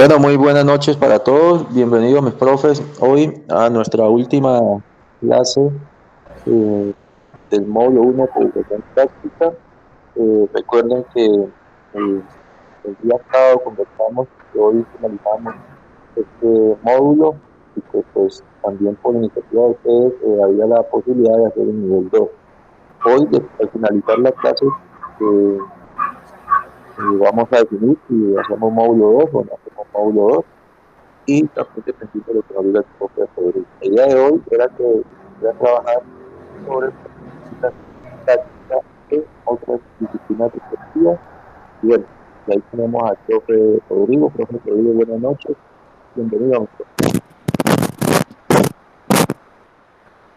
Bueno, muy buenas noches para todos. Bienvenidos mis profes hoy a nuestra última clase eh, del módulo 1 Publicación Práctica. Recuerden que el día sábado conversamos que hoy finalizamos este módulo y que pues también por iniciativa de ustedes había la posibilidad de hacer el nivel 2. Hoy, al finalizar la clase, eh, vamos a definir si hacemos módulo 2 o no hacemos módulo 2 y también dependiendo de lo que nos diga el profe Federico. La idea de hoy era que voy a trabajar sobre prácticas tácticas en otras disciplinas deportivas. Y bueno, y ahí tenemos al profe Rodrigo. Profe Rodrigo, buenas noches. Bienvenido.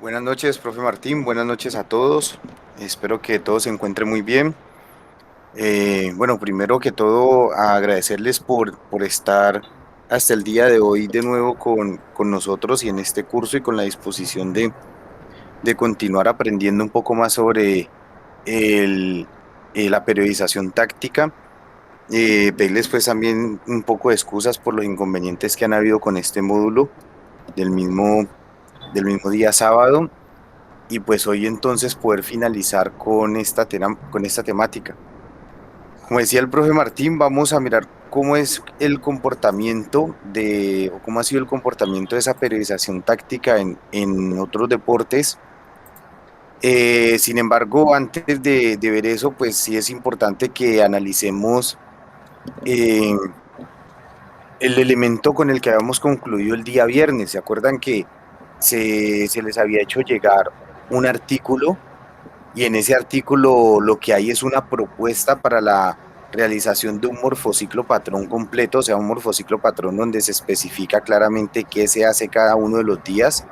Buenas noches, profe Martín. Buenas noches a todos. Espero que todos se encuentren muy bien. Bueno, primero que todo, agradecerles por estar hasta el día de hoy de nuevo con nosotros y en este curso y con la disposición de continuar aprendiendo un poco más sobre el- la periodización táctica. Pedirles pues también un poco de excusas por los inconvenientes que han habido con este módulo del mismo, del mismo día sábado. Y pues hoy entonces poder finalizar con esta temática. Como decía el profe Martín, vamos a mirar cómo es el comportamiento o cómo ha sido el comportamiento de esa periodización táctica en otros deportes. Sin embargo, antes de ver eso, pues sí es importante que analicemos eh, el elemento con el que habíamos concluido el día viernes. ¿Se acuerdan que se les había hecho llegar un artículo? Y en ese artículo lo que hay es una propuesta para la realización de un morfociclo patrón completo, o sea, un morfociclo patrón donde se especifica claramente qué se hace cada uno de los días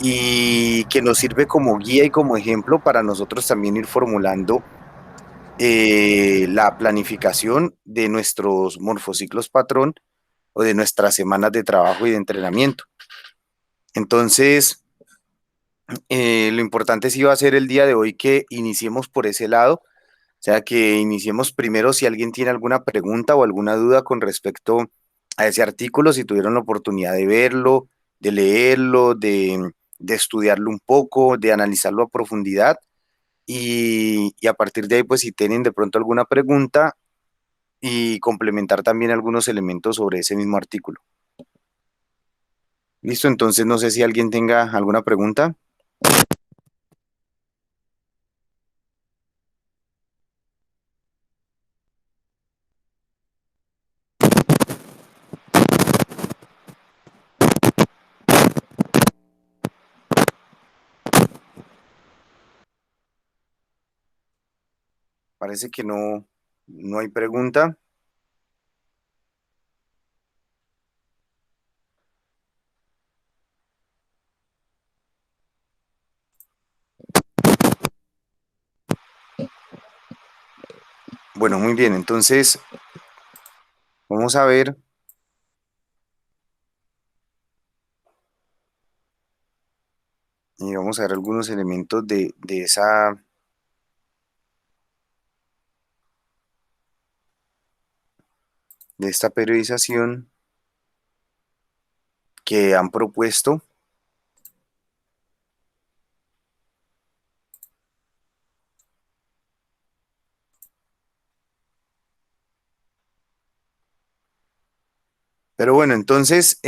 y que nos sirve como guía y como ejemplo para nosotros también ir formulando la planificación de nuestros morfociclos patrón o de nuestras semanas de trabajo y de entrenamiento. Entonces, lo importante sí va a ser el día de hoy que iniciemos por ese lado. O sea, que iniciemos primero si alguien tiene alguna pregunta o alguna duda con respecto a ese artículo, si tuvieron la oportunidad de verlo, de leerlo, de estudiarlo un poco, de analizarlo a profundidad. Y a partir de ahí, pues si tienen de pronto alguna pregunta y complementar también algunos elementos sobre ese mismo artículo. Listo, entonces no sé si alguien tenga alguna pregunta. Parece que no hay pregunta. Bueno, muy bien, entonces vamos a ver. Y vamos a ver algunos elementos de esta periodización que han propuesto. Pero bueno, entonces,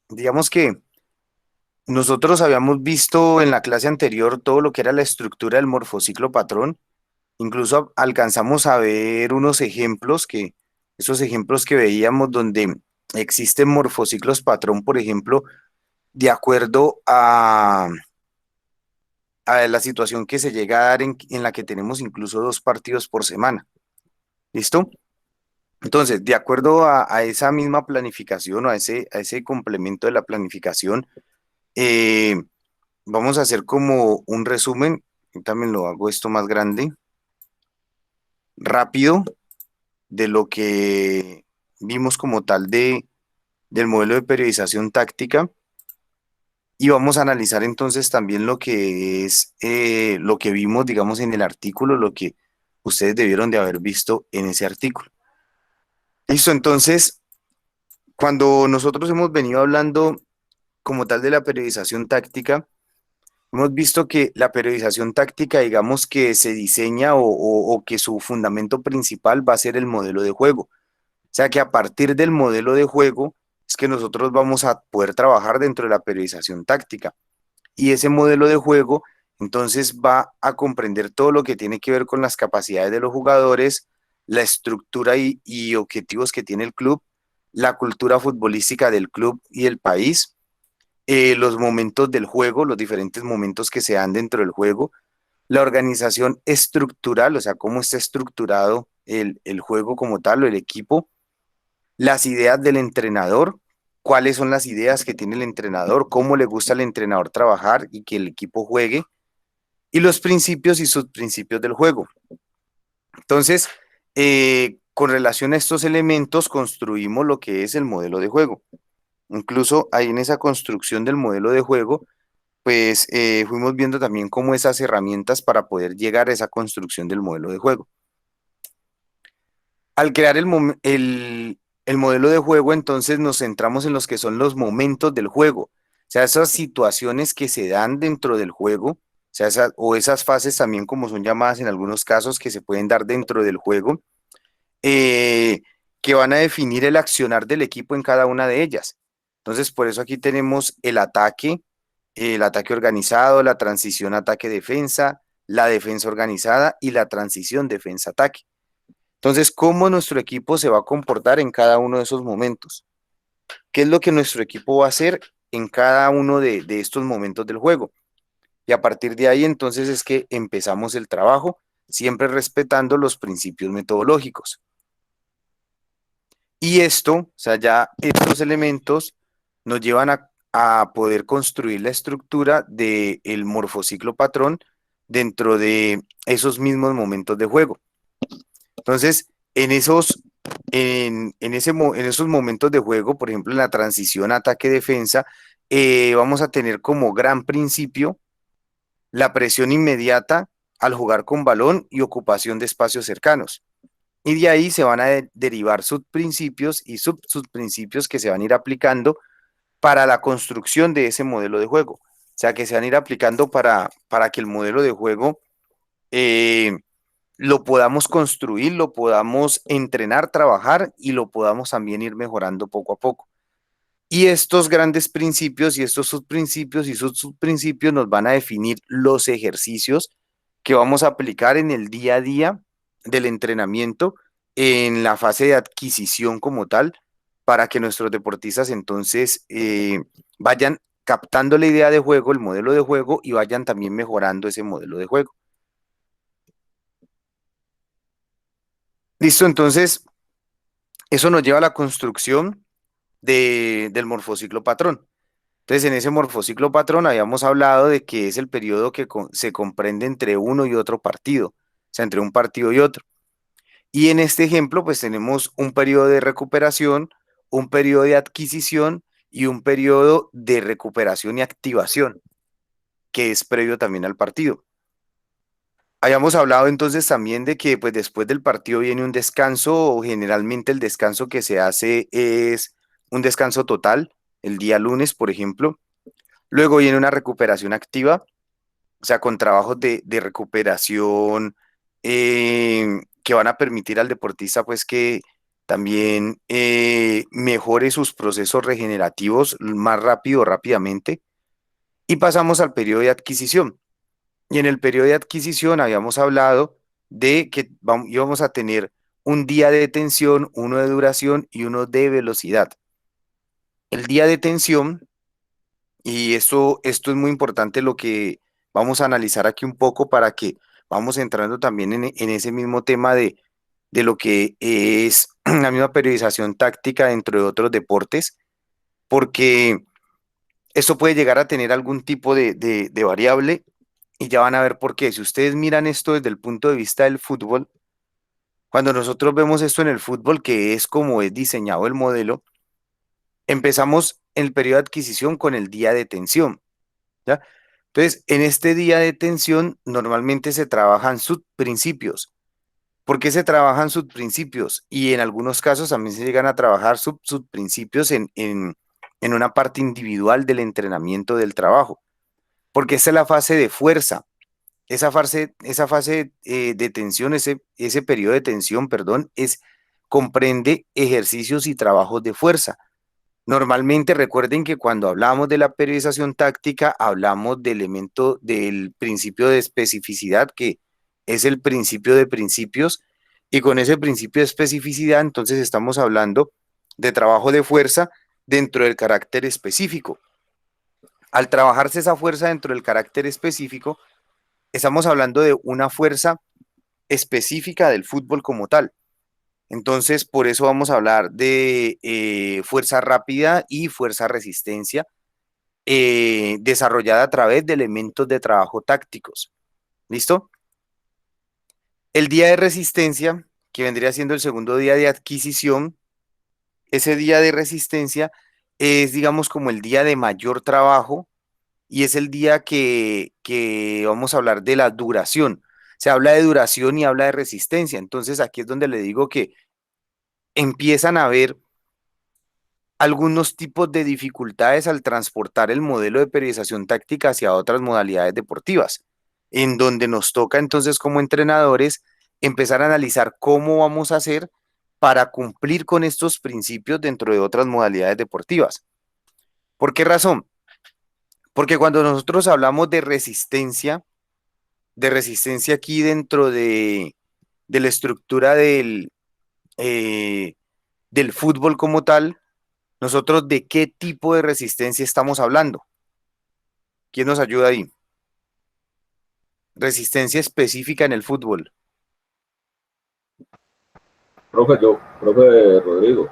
digamos que nosotros habíamos visto en la clase anterior todo lo que era la estructura del morfociclo patrón. Incluso alcanzamos a ver unos ejemplos esos ejemplos que veíamos donde existen morfociclos patrón, por ejemplo, de acuerdo a la situación que se llega a dar en la que tenemos incluso dos partidos por semana. ¿Listo? Entonces, de acuerdo a esa misma planificación o a ese complemento de la planificación, eh, vamos a hacer como un resumen. Yo también lo hago esto más grande, rápido, de lo que vimos como tal del modelo de periodización táctica. Y vamos a analizar entonces también lo que es lo que vimos, digamos, en el artículo, lo que ustedes debieron de haber visto en ese artículo. Listo, entonces, cuando nosotros hemos venido hablando como tal de la periodización táctica, hemos visto que la periodización táctica, digamos que se diseña o que su fundamento principal va a ser el modelo de juego. O sea que a partir del modelo de juego es que nosotros vamos a poder trabajar dentro de la periodización táctica. Y ese modelo de juego entonces va a comprender todo lo que tiene que ver con las capacidades de los jugadores, la estructura y objetivos que tiene el club, la cultura futbolística del club y el país, los momentos del juego, los diferentes momentos que se dan dentro del juego, la organización estructural, o sea, cómo está estructurado el juego como tal o el equipo, las ideas del entrenador, cuáles son las ideas que tiene el entrenador, cómo le gusta al entrenador trabajar y que el equipo juegue, y los principios y subprincipios del juego. Entonces, con relación a estos elementos, construimos lo que es el modelo de juego. Incluso ahí en esa construcción del modelo de juego, pues fuimos viendo también cómo esas herramientas para poder llegar a esa construcción del modelo de juego. Al crear el modelo de juego, entonces nos centramos en los que son los momentos del juego, o sea, esas situaciones que se dan dentro del juego, o sea, o esas fases también como son llamadas en algunos casos que se pueden dar dentro del juego, eh, que van a definir el accionar del equipo en cada una de ellas. Entonces, por eso aquí tenemos el ataque organizado, la transición ataque-defensa, la defensa organizada y la transición defensa-ataque. Entonces, ¿cómo nuestro equipo se va a comportar en cada uno de esos momentos? ¿Qué es lo que nuestro equipo va a hacer en cada uno de estos momentos del juego? Y a partir de ahí, entonces, es que empezamos el trabajo, siempre respetando los principios metodológicos. Y esto, o sea, ya estos elementos nos llevan a poder construir la estructura del morfociclo patrón dentro de esos mismos momentos de juego. Entonces, en esos momentos de juego, por ejemplo, en la transición ataque-defensa, vamos a tener como gran principio la presión inmediata al jugar con balón y ocupación de espacios cercanos. Y de ahí se van a derivar subprincipios y subprincipios que se van a ir aplicando para la construcción de ese modelo de juego. O sea, que se van a ir aplicando para que el modelo de juego eh, lo podamos construir, lo podamos entrenar, trabajar y lo podamos también ir mejorando poco a poco. Y estos grandes principios y estos subprincipios y subprincipios nos van a definir los ejercicios que vamos a aplicar en el día a día del entrenamiento, en la fase de adquisición como tal, para que nuestros deportistas entonces vayan captando la idea de juego, el modelo de juego y vayan también mejorando ese modelo de juego. Listo, entonces eso nos lleva a la construcción del morfociclo patrón. Entonces, en ese morfociclo patrón habíamos hablado de que es el periodo que se comprende entre uno y otro partido, o sea, entre un partido y otro. Y en este ejemplo, pues tenemos un periodo de recuperación, un periodo de adquisición y un periodo de recuperación y activación, que es previo también al partido. Habíamos hablado entonces también de que pues después del partido viene un descanso, o generalmente el descanso que se hace es un descanso total, el día lunes, por ejemplo. Luego viene una recuperación activa, o sea, con trabajos de recuperación que van a permitir al deportista pues que también mejore sus procesos regenerativos más rápido, rápidamente. Y pasamos al periodo de adquisición. Y en el periodo de adquisición habíamos hablado de que íbamos a tener un día de tensión, uno de duración y uno de velocidad. El día de tensión, y esto es muy importante lo que vamos a analizar aquí un poco para que vamos entrando también en ese mismo tema de lo que es la misma periodización táctica dentro de otros deportes, porque esto puede llegar a tener algún tipo de variable y ya van a ver por qué. Si ustedes miran esto desde el punto de vista del fútbol, cuando nosotros vemos esto en el fútbol, que es como es diseñado el modelo, empezamos el periodo de adquisición con el día de tensión, ¿ya? Entonces, en este día de tensión normalmente se trabajan subprincipios. ¿Por qué se trabajan subprincipios? Y en algunos casos también se llegan a trabajar subprincipios en una parte individual del entrenamiento del trabajo, porque esa es la fase de fuerza. Esa fase de tensión, ese periodo de tensión, perdón, comprende ejercicios y trabajos de fuerza. Normalmente recuerden que cuando hablamos de la periodización táctica, hablamos del elemento del principio de especificidad, que es el principio de principios, y con ese principio de especificidad, entonces estamos hablando de trabajo de fuerza dentro del carácter específico. Al trabajarse esa fuerza dentro del carácter específico, estamos hablando de una fuerza específica del fútbol como tal. Entonces, por eso vamos a hablar de fuerza rápida y fuerza resistencia desarrollada a través de elementos de trabajo tácticos. ¿Listo? El día de resistencia, que vendría siendo el segundo día de adquisición, ese día de resistencia es, digamos, como el día de mayor trabajo y es el día que vamos a hablar de la duración. Se habla de duración y habla de resistencia. Entonces, aquí es donde le digo que empiezan a haber algunos tipos de dificultades al transportar el modelo de periodización táctica hacia otras modalidades deportivas, en donde nos toca entonces como entrenadores empezar a analizar cómo vamos a hacer para cumplir con estos principios dentro de otras modalidades deportivas. ¿Por qué razón? Porque cuando nosotros hablamos de resistencia aquí dentro de la estructura del fútbol como tal, nosotros de qué tipo de resistencia estamos hablando. ¿Quién nos ayuda ahí? Resistencia específica en el fútbol. Profe Rodrigo, ¿Sí,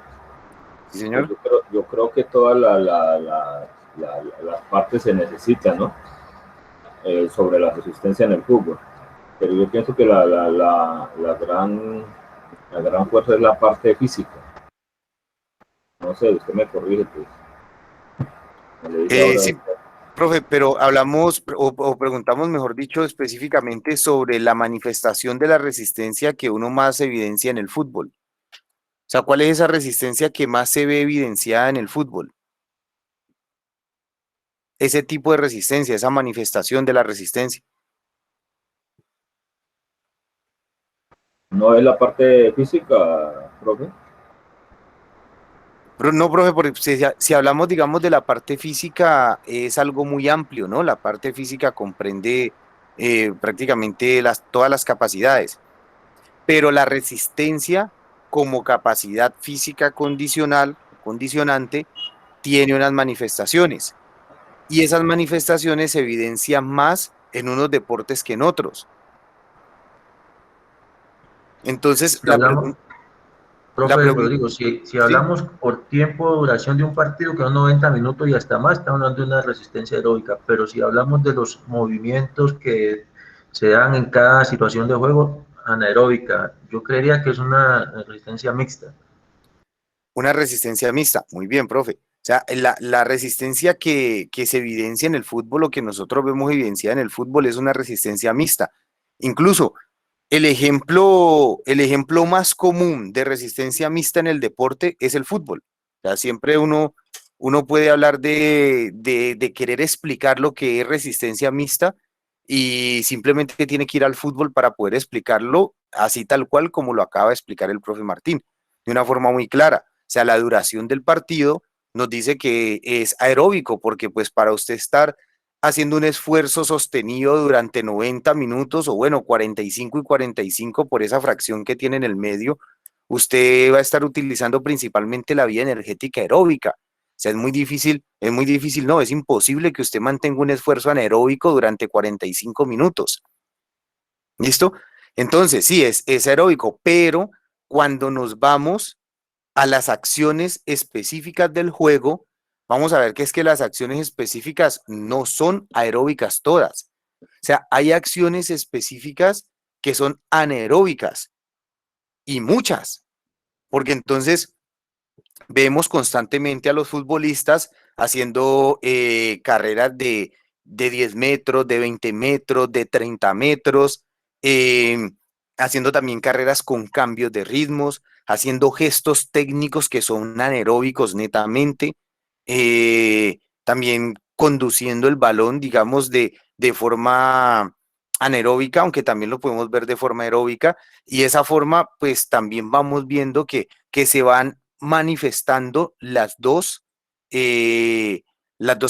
pues señor? yo creo que todas las partes se necesitan, ¿no? Sobre la resistencia en el fútbol. Pero yo pienso que la gran fuerza es la parte física. No sé, usted me corrige, pues. Me le dice ahora. Sí, profe, pero hablamos o preguntamos, mejor dicho, específicamente sobre la manifestación de la resistencia que uno más evidencia en el fútbol. O sea, ¿cuál es esa resistencia que más se ve evidenciada en el fútbol? Ese tipo de resistencia, esa manifestación de la resistencia. No es la parte física, profe. Pero no, profe, porque si hablamos, digamos, de la parte física, es algo muy amplio, ¿no? La parte física comprende prácticamente todas las capacidades, pero la resistencia como capacidad física condicional, condicionante, tiene unas manifestaciones y esas manifestaciones se evidencian más en unos deportes que en otros. Entonces, Si hablamos, la profe pregunta, Rodrigo, si ¿sí? hablamos por tiempo, duración de un partido, que son 90 minutos y hasta más, estamos hablando de una resistencia aeróbica, pero si hablamos de los movimientos que se dan en cada situación de juego, anaeróbica, yo creería que es una resistencia mixta. Una resistencia mixta. Muy bien, profe. O sea, la resistencia que se evidencia en el fútbol, o que nosotros vemos evidenciada en el fútbol, es una resistencia mixta. Incluso el ejemplo más común de resistencia mixta en el deporte es el fútbol. O sea, siempre uno puede hablar de querer explicar lo que es resistencia mixta y simplemente tiene que ir al fútbol para poder explicarlo así tal cual como lo acaba de explicar el profe Martín, de una forma muy clara. O sea, la duración del partido nos dice que es aeróbico, porque pues para usted estar haciendo un esfuerzo sostenido durante 90 minutos o bueno, 45 y 45 por esa fracción que tiene en el medio, usted va a estar utilizando principalmente la vía energética aeróbica. O sea, es muy difícil, no, es imposible que usted mantenga un esfuerzo anaeróbico durante 45 minutos. ¿Listo? Entonces, sí, es aeróbico, pero cuando nos vamos a las acciones específicas del juego, vamos a ver que es que las acciones específicas no son aeróbicas todas. O sea, hay acciones específicas que son anaeróbicas y muchas, porque entonces vemos constantemente a los futbolistas haciendo carreras de 10 metros, de 20 metros, de 30 metros, eh, haciendo también carreras con cambios de ritmos, haciendo gestos técnicos que son anaeróbicos netamente, también conduciendo el balón, digamos, de forma anaeróbica, aunque también lo podemos ver de forma aeróbica, y esa forma, pues también vamos viendo que se van manifestando las dos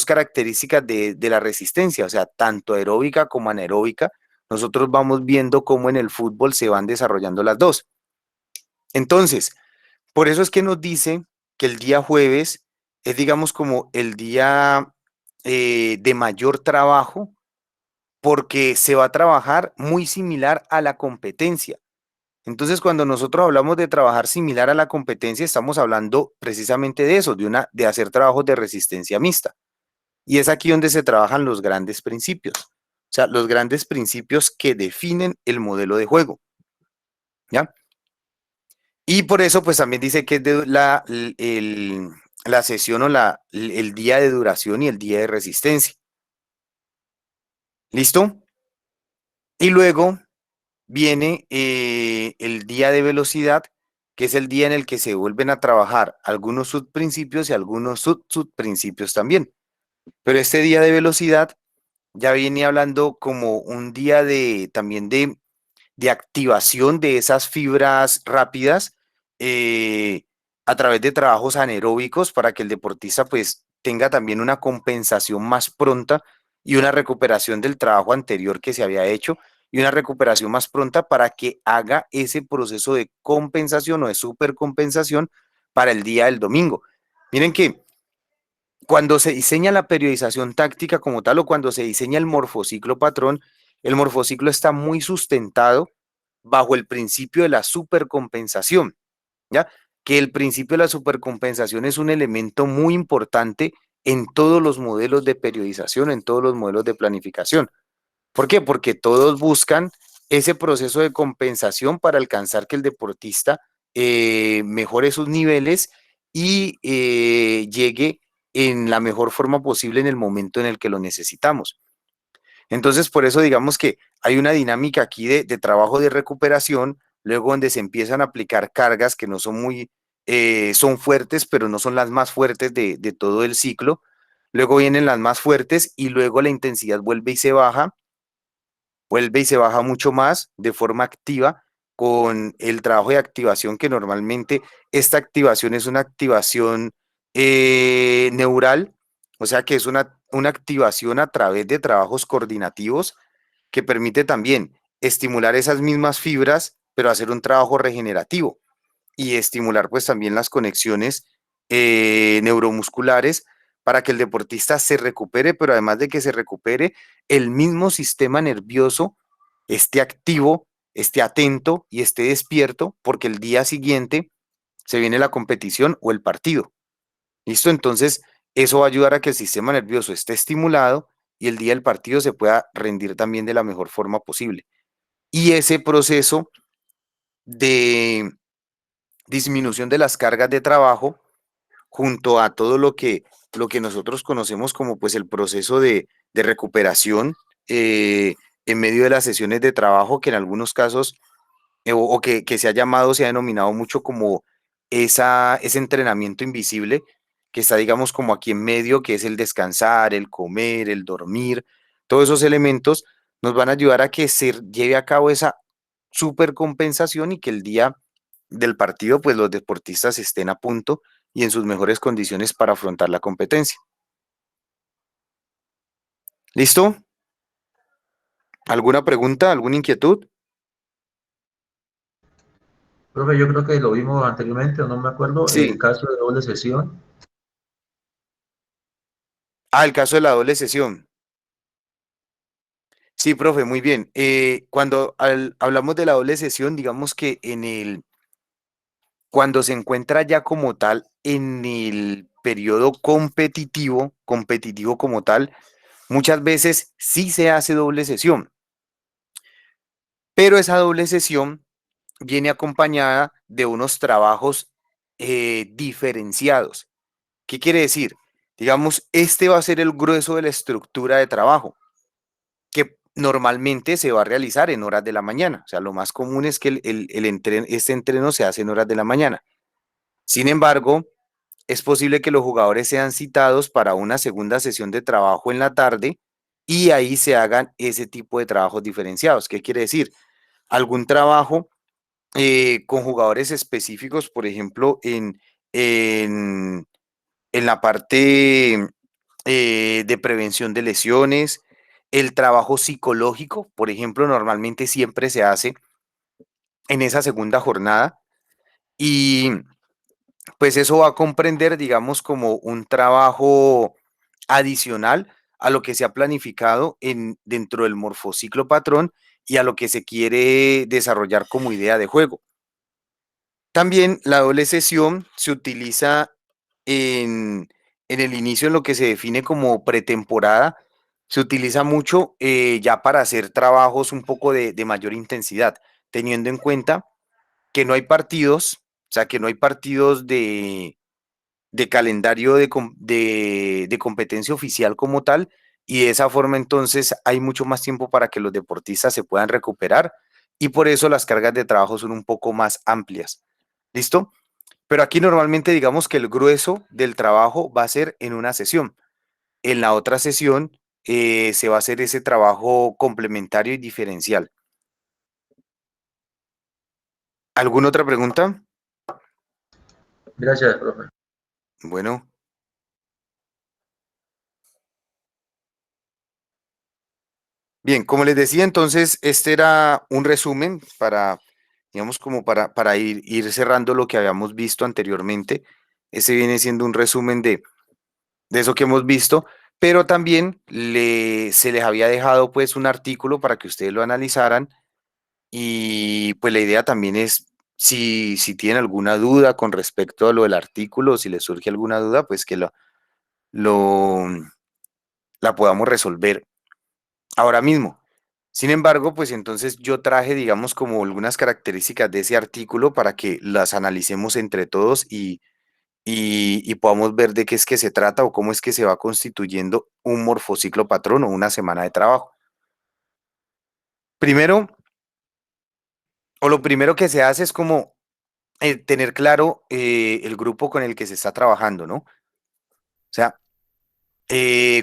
características de la resistencia, o sea, tanto aeróbica como anaeróbica. Nosotros vamos viendo cómo en el fútbol se van desarrollando las dos. Entonces, por eso es que nos dice que el día jueves es, digamos, como el día de mayor trabajo, porque se va a trabajar muy similar a la competencia. Entonces, cuando nosotros hablamos de trabajar similar a la competencia, estamos hablando precisamente de eso, de hacer trabajos de resistencia mixta. Y es aquí donde se trabajan los grandes principios, o sea, los grandes principios que definen el modelo de juego, ¿ya? Y por eso, pues también dice que es la sesión o el día de duración y el día de resistencia. ¿Listo? Y luego viene el día de velocidad, que es el día en el que se vuelven a trabajar algunos subprincipios y algunos subprincipios también. Pero este día de velocidad ya viene hablando como un día también de activación de esas fibras rápidas eh, a través de trabajos anaeróbicos para que el deportista pues tenga también una compensación más pronta y una recuperación del trabajo anterior que se había hecho y una recuperación más pronta para que haga ese proceso de compensación o de supercompensación para el día del domingo. Miren que cuando se diseña la periodización táctica como tal o cuando se diseña el morfociclo patrón, el morfociclo está muy sustentado bajo el principio de la supercompensación, ¿ya? Que el principio de la supercompensación es un elemento muy importante en todos los modelos de periodización, en todos los modelos de planificación. ¿Por qué? Porque todos buscan ese proceso de compensación para alcanzar que el deportista mejore sus niveles y llegue en la mejor forma posible en el momento en el que lo necesitamos. Entonces, por eso digamos que hay una dinámica aquí de trabajo de recuperación, luego donde se empiezan a aplicar cargas que no son son fuertes, pero no son las más fuertes de todo el ciclo. Luego vienen las más fuertes y luego la intensidad vuelve y se baja mucho más de forma activa con el trabajo de activación, que normalmente esta activación es una activación neural, o sea que es una activación a través de trabajos coordinativos que permite también estimular esas mismas fibras, pero hacer un trabajo regenerativo y estimular pues también las conexiones neuromusculares para que el deportista se recupere, pero además de que se recupere, el mismo sistema nervioso esté activo, esté atento y esté despierto, porque el día siguiente se viene la competición o el partido. ¿Listo? Entonces, eso va a ayudar a que el sistema nervioso esté estimulado y el día del partido se pueda rendir también de la mejor forma posible. Y ese proceso de disminución de las cargas de trabajo junto a todo lo que nosotros conocemos como pues el proceso de recuperación en medio de las sesiones de trabajo, que en algunos casos, o que se ha llamado, se ha denominado mucho como ese entrenamiento invisible, que está, digamos, como aquí en medio, que es el descansar, el comer, el dormir, todos esos elementos nos van a ayudar a que se lleve a cabo esa supercompensación y que el día del partido, pues los deportistas estén a punto y en sus mejores condiciones para afrontar la competencia. ¿Listo? ¿Alguna pregunta? ¿Alguna inquietud? Profe, yo creo que lo vimos anteriormente, o no me acuerdo, el Sí. caso de doble sesión. El caso de la doble sesión. Sí, profe, muy bien. Cuando hablamos de la doble sesión, digamos que cuando se encuentra ya como tal en el periodo competitivo como tal, muchas veces sí se hace doble sesión, pero esa doble sesión viene acompañada de unos trabajos diferenciados. ¿Qué quiere decir? Digamos, este va a ser el grueso de la estructura de trabajo, que normalmente se va a realizar en horas de la mañana. O sea, lo más común es que este entreno se hace en horas de la mañana. Sin embargo, es posible que los jugadores sean citados para una segunda sesión de trabajo en la tarde y ahí se hagan ese tipo de trabajos diferenciados. ¿Qué quiere decir? Algún trabajo con jugadores específicos, por ejemplo, en, en la parte de prevención de lesiones, el trabajo psicológico, por ejemplo, normalmente siempre se hace en esa segunda jornada y pues eso va a comprender, digamos, como un trabajo adicional a lo que se ha planificado dentro del morfociclo patrón y a lo que se quiere desarrollar como idea de juego. También la doble sesión se utiliza en el inicio, en lo que se define como pretemporada. Se utiliza mucho ya para hacer trabajos un poco de mayor intensidad, teniendo en cuenta que no hay partidos, o sea, que no hay partidos de calendario de competencia oficial como tal, y de esa forma entonces hay mucho más tiempo para que los deportistas se puedan recuperar y por eso las cargas de trabajo son un poco más amplias. ¿Listo? Pero aquí normalmente digamos que el grueso del trabajo va a ser en una sesión. En la otra sesión se va a hacer ese trabajo complementario y diferencial. ¿Alguna otra pregunta? Gracias, profe. Bueno. Bien, como les decía, entonces, este era un resumen para, digamos, como para ir cerrando lo que habíamos visto anteriormente. Ese viene siendo un resumen de eso que hemos visto, pero también se les había dejado pues un artículo para que ustedes lo analizaran y pues la idea también es, si tienen alguna duda con respecto a lo del artículo, si les surge alguna duda, pues que lo, la podamos resolver ahora mismo. Sin embargo, pues entonces yo traje, digamos, como algunas características de ese artículo para que las analicemos entre todos y podamos ver de qué es que se trata o cómo es que se va constituyendo un morfociclo patrón o una semana de trabajo. Primero, o lo primero que se hace es como tener claro el grupo con el que se está trabajando, ¿no? O sea,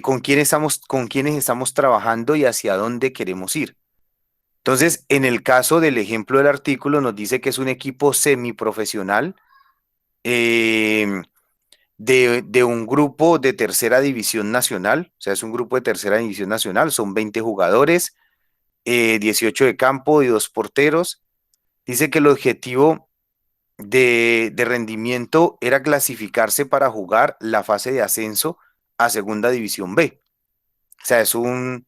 con quiénes estamos trabajando y hacia dónde queremos ir. Entonces, en el caso del ejemplo del artículo, nos dice que es un equipo semiprofesional de un grupo de tercera división nacional, o sea, es un grupo de tercera división nacional, son 20 jugadores, 18 de campo y 2 porteros. Dice que el objetivo de rendimiento era clasificarse para jugar la fase de ascenso a Segunda División B. O sea, es un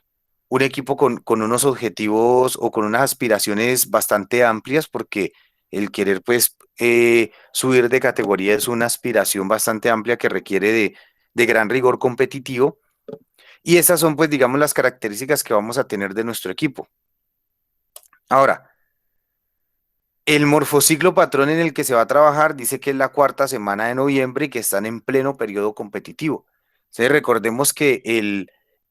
equipo con unos objetivos o con unas aspiraciones bastante amplias porque el querer pues subir de categoría es una aspiración bastante amplia que requiere de gran rigor competitivo y esas son pues digamos las características que vamos a tener de nuestro equipo. Ahora, el morfociclo patrón en el que se va a trabajar dice que es la cuarta semana de noviembre y que están en pleno periodo competitivo. Entonces recordemos que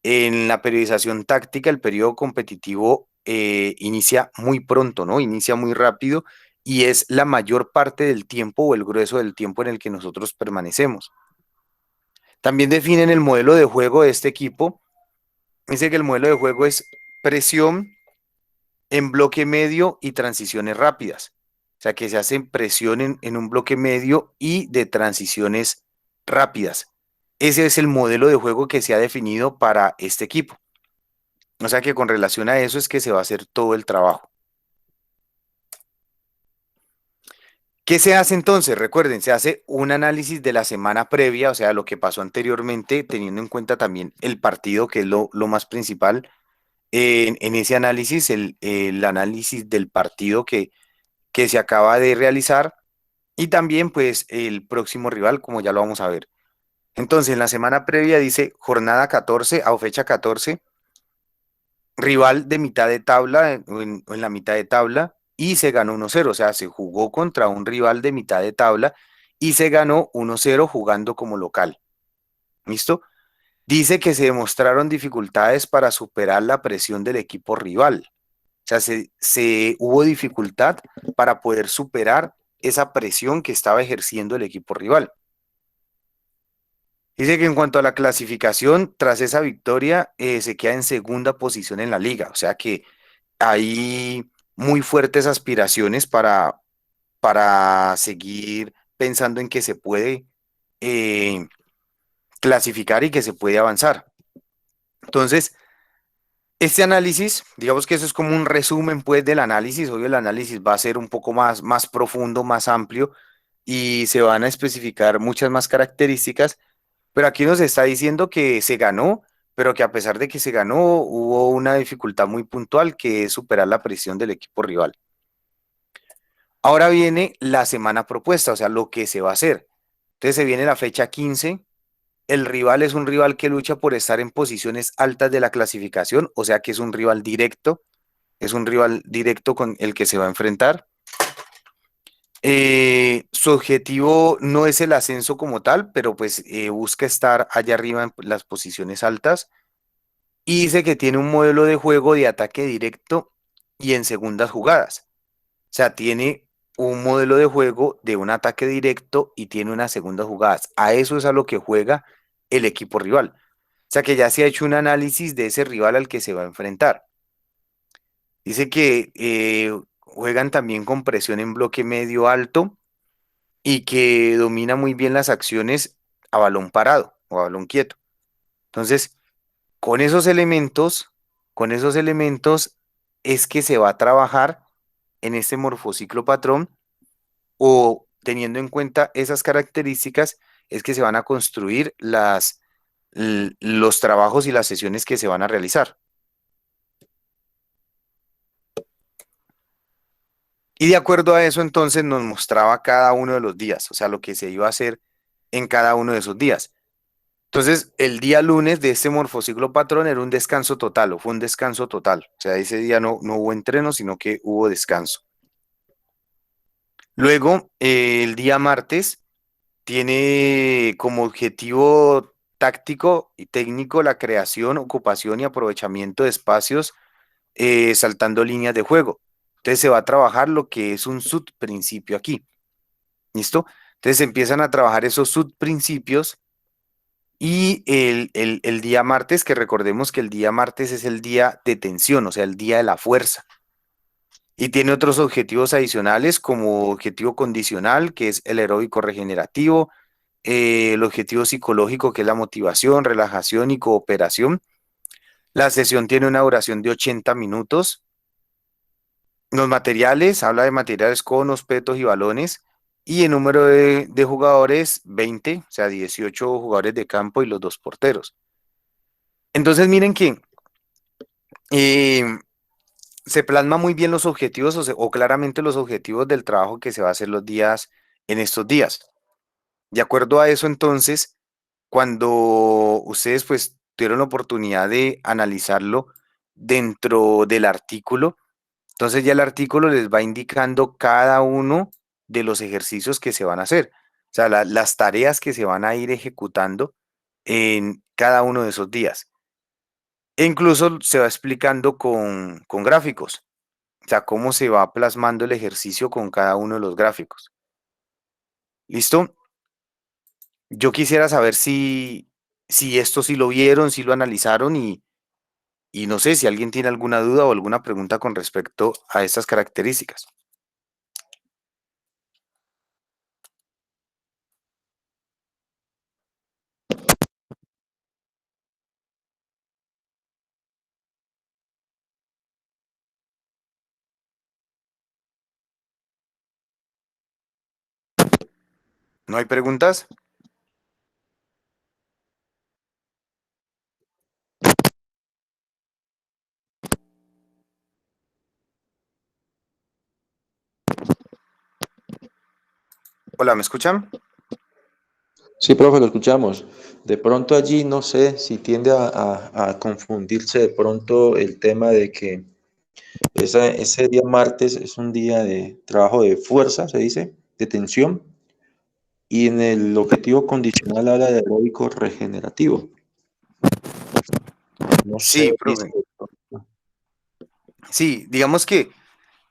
en la periodización táctica el periodo competitivo inicia muy pronto, ¿no? Inicia muy rápido y es la mayor parte del tiempo o el grueso del tiempo en el que nosotros permanecemos. También definen el modelo de juego de este equipo. Dice que el modelo de juego es presión en bloque medio y transiciones rápidas. O sea, que se hacen presión en un bloque medio y de transiciones rápidas. Ese es el modelo de juego que se ha definido para este equipo. O sea que con relación a eso es que se va a hacer todo el trabajo. ¿Qué se hace entonces? Recuerden, se hace un análisis de la semana previa, o sea, lo que pasó anteriormente, teniendo en cuenta también el partido, que es lo más principal. En ese análisis, el análisis del partido que se acaba de realizar y también pues el próximo rival, como ya lo vamos a ver. Entonces, en la semana previa dice jornada 14 o fecha 14, rival de mitad de tabla o en la mitad de tabla y se ganó 1-0, o sea, se jugó contra un rival de mitad de tabla y se ganó 1-0 jugando como local. ¿Listo? dice que se demostraron dificultades para superar la presión del equipo rival. O sea, hubo dificultad para poder superar esa presión que estaba ejerciendo el equipo rival. Dice que en cuanto a la clasificación, tras esa victoria, se queda en segunda posición en la liga. O sea que hay muy fuertes aspiraciones para seguir pensando en que se puede eh, clasificar y que se puede avanzar. Entonces, este análisis, digamos que eso es como un resumen pues del análisis. Hoy el análisis va a ser un poco más profundo, más amplio y se van a especificar muchas más características, pero aquí nos está diciendo que se ganó, pero que a pesar de que se ganó, hubo una dificultad muy puntual que es superar la presión del equipo rival. Ahora viene la semana propuesta, o sea, lo que se va a hacer. Entonces se viene la fecha 15. El rival es un rival que lucha por estar en posiciones altas de la clasificación, o sea que es un rival directo con el que se va a enfrentar. Su objetivo no es el ascenso como tal, pero pues busca estar allá arriba en las posiciones altas. Y dice que tiene un modelo de juego de ataque directo y en segundas jugadas. O sea, tiene un modelo de juego de un ataque directo y tiene unas segundas jugadas. A eso es a lo que juega el equipo rival. O sea, que ya se ha hecho un análisis de ese rival al que se va a enfrentar. Dice que juegan también con presión en bloque medio alto y que domina muy bien las acciones a balón parado o a balón quieto. Entonces, con esos elementos, con esos elementos es que se va a trabajar en este morfociclo patrón, o teniendo en cuenta esas características es que se van a construir los trabajos y las sesiones que se van a realizar. Y de acuerdo a eso, entonces nos mostraba cada uno de los días, o sea, lo que se iba a hacer en cada uno de esos días. Entonces, el día lunes de este morfociclo patrón era un descanso total, o fue un descanso total. O sea, ese día no hubo entreno, sino que hubo descanso. Luego, el día martes tiene como objetivo táctico y técnico la creación, ocupación y aprovechamiento de espacios, saltando líneas de juego. Entonces se va a trabajar lo que es un subprincipio aquí. ¿Listo? Entonces se empiezan a trabajar esos subprincipios y el día martes, que recordemos que el día martes es el día de tensión, o sea, el día de la fuerza. Y tiene otros objetivos adicionales como objetivo condicional, que es el aeróbico regenerativo, el objetivo psicológico, que es la motivación, relajación y cooperación. La sesión tiene una duración de 80 minutos. Los materiales, habla de materiales conos, petos y balones. Y el número de jugadores, 20, o sea, 18 jugadores de campo y los dos porteros. Entonces miren que eh, se plasma muy bien los objetivos o claramente los objetivos del trabajo que se va a hacer los días en estos días. De acuerdo a eso, entonces, cuando ustedes pues tuvieron la oportunidad de analizarlo dentro del artículo, entonces ya el artículo les va indicando cada uno de los ejercicios que se van a hacer, o sea, las tareas que se van a ir ejecutando en cada uno de esos días. E incluso se va explicando con gráficos, o sea, cómo se va plasmando el ejercicio con cada uno de los gráficos. ¿Listo? Yo quisiera saber si esto sí lo vieron, si lo analizaron y no sé si alguien tiene alguna duda o alguna pregunta con respecto a estas características. ¿No hay preguntas? Hola, ¿me escuchan? Sí, profe, lo escuchamos. De pronto allí no sé si tiende a confundirse de pronto el tema de que ese día martes es un día de trabajo de fuerza, se dice, de tensión, y en el objetivo condicional habla de aeróbico regenerativo. No sé, Sí, dice. profe. Sí, digamos que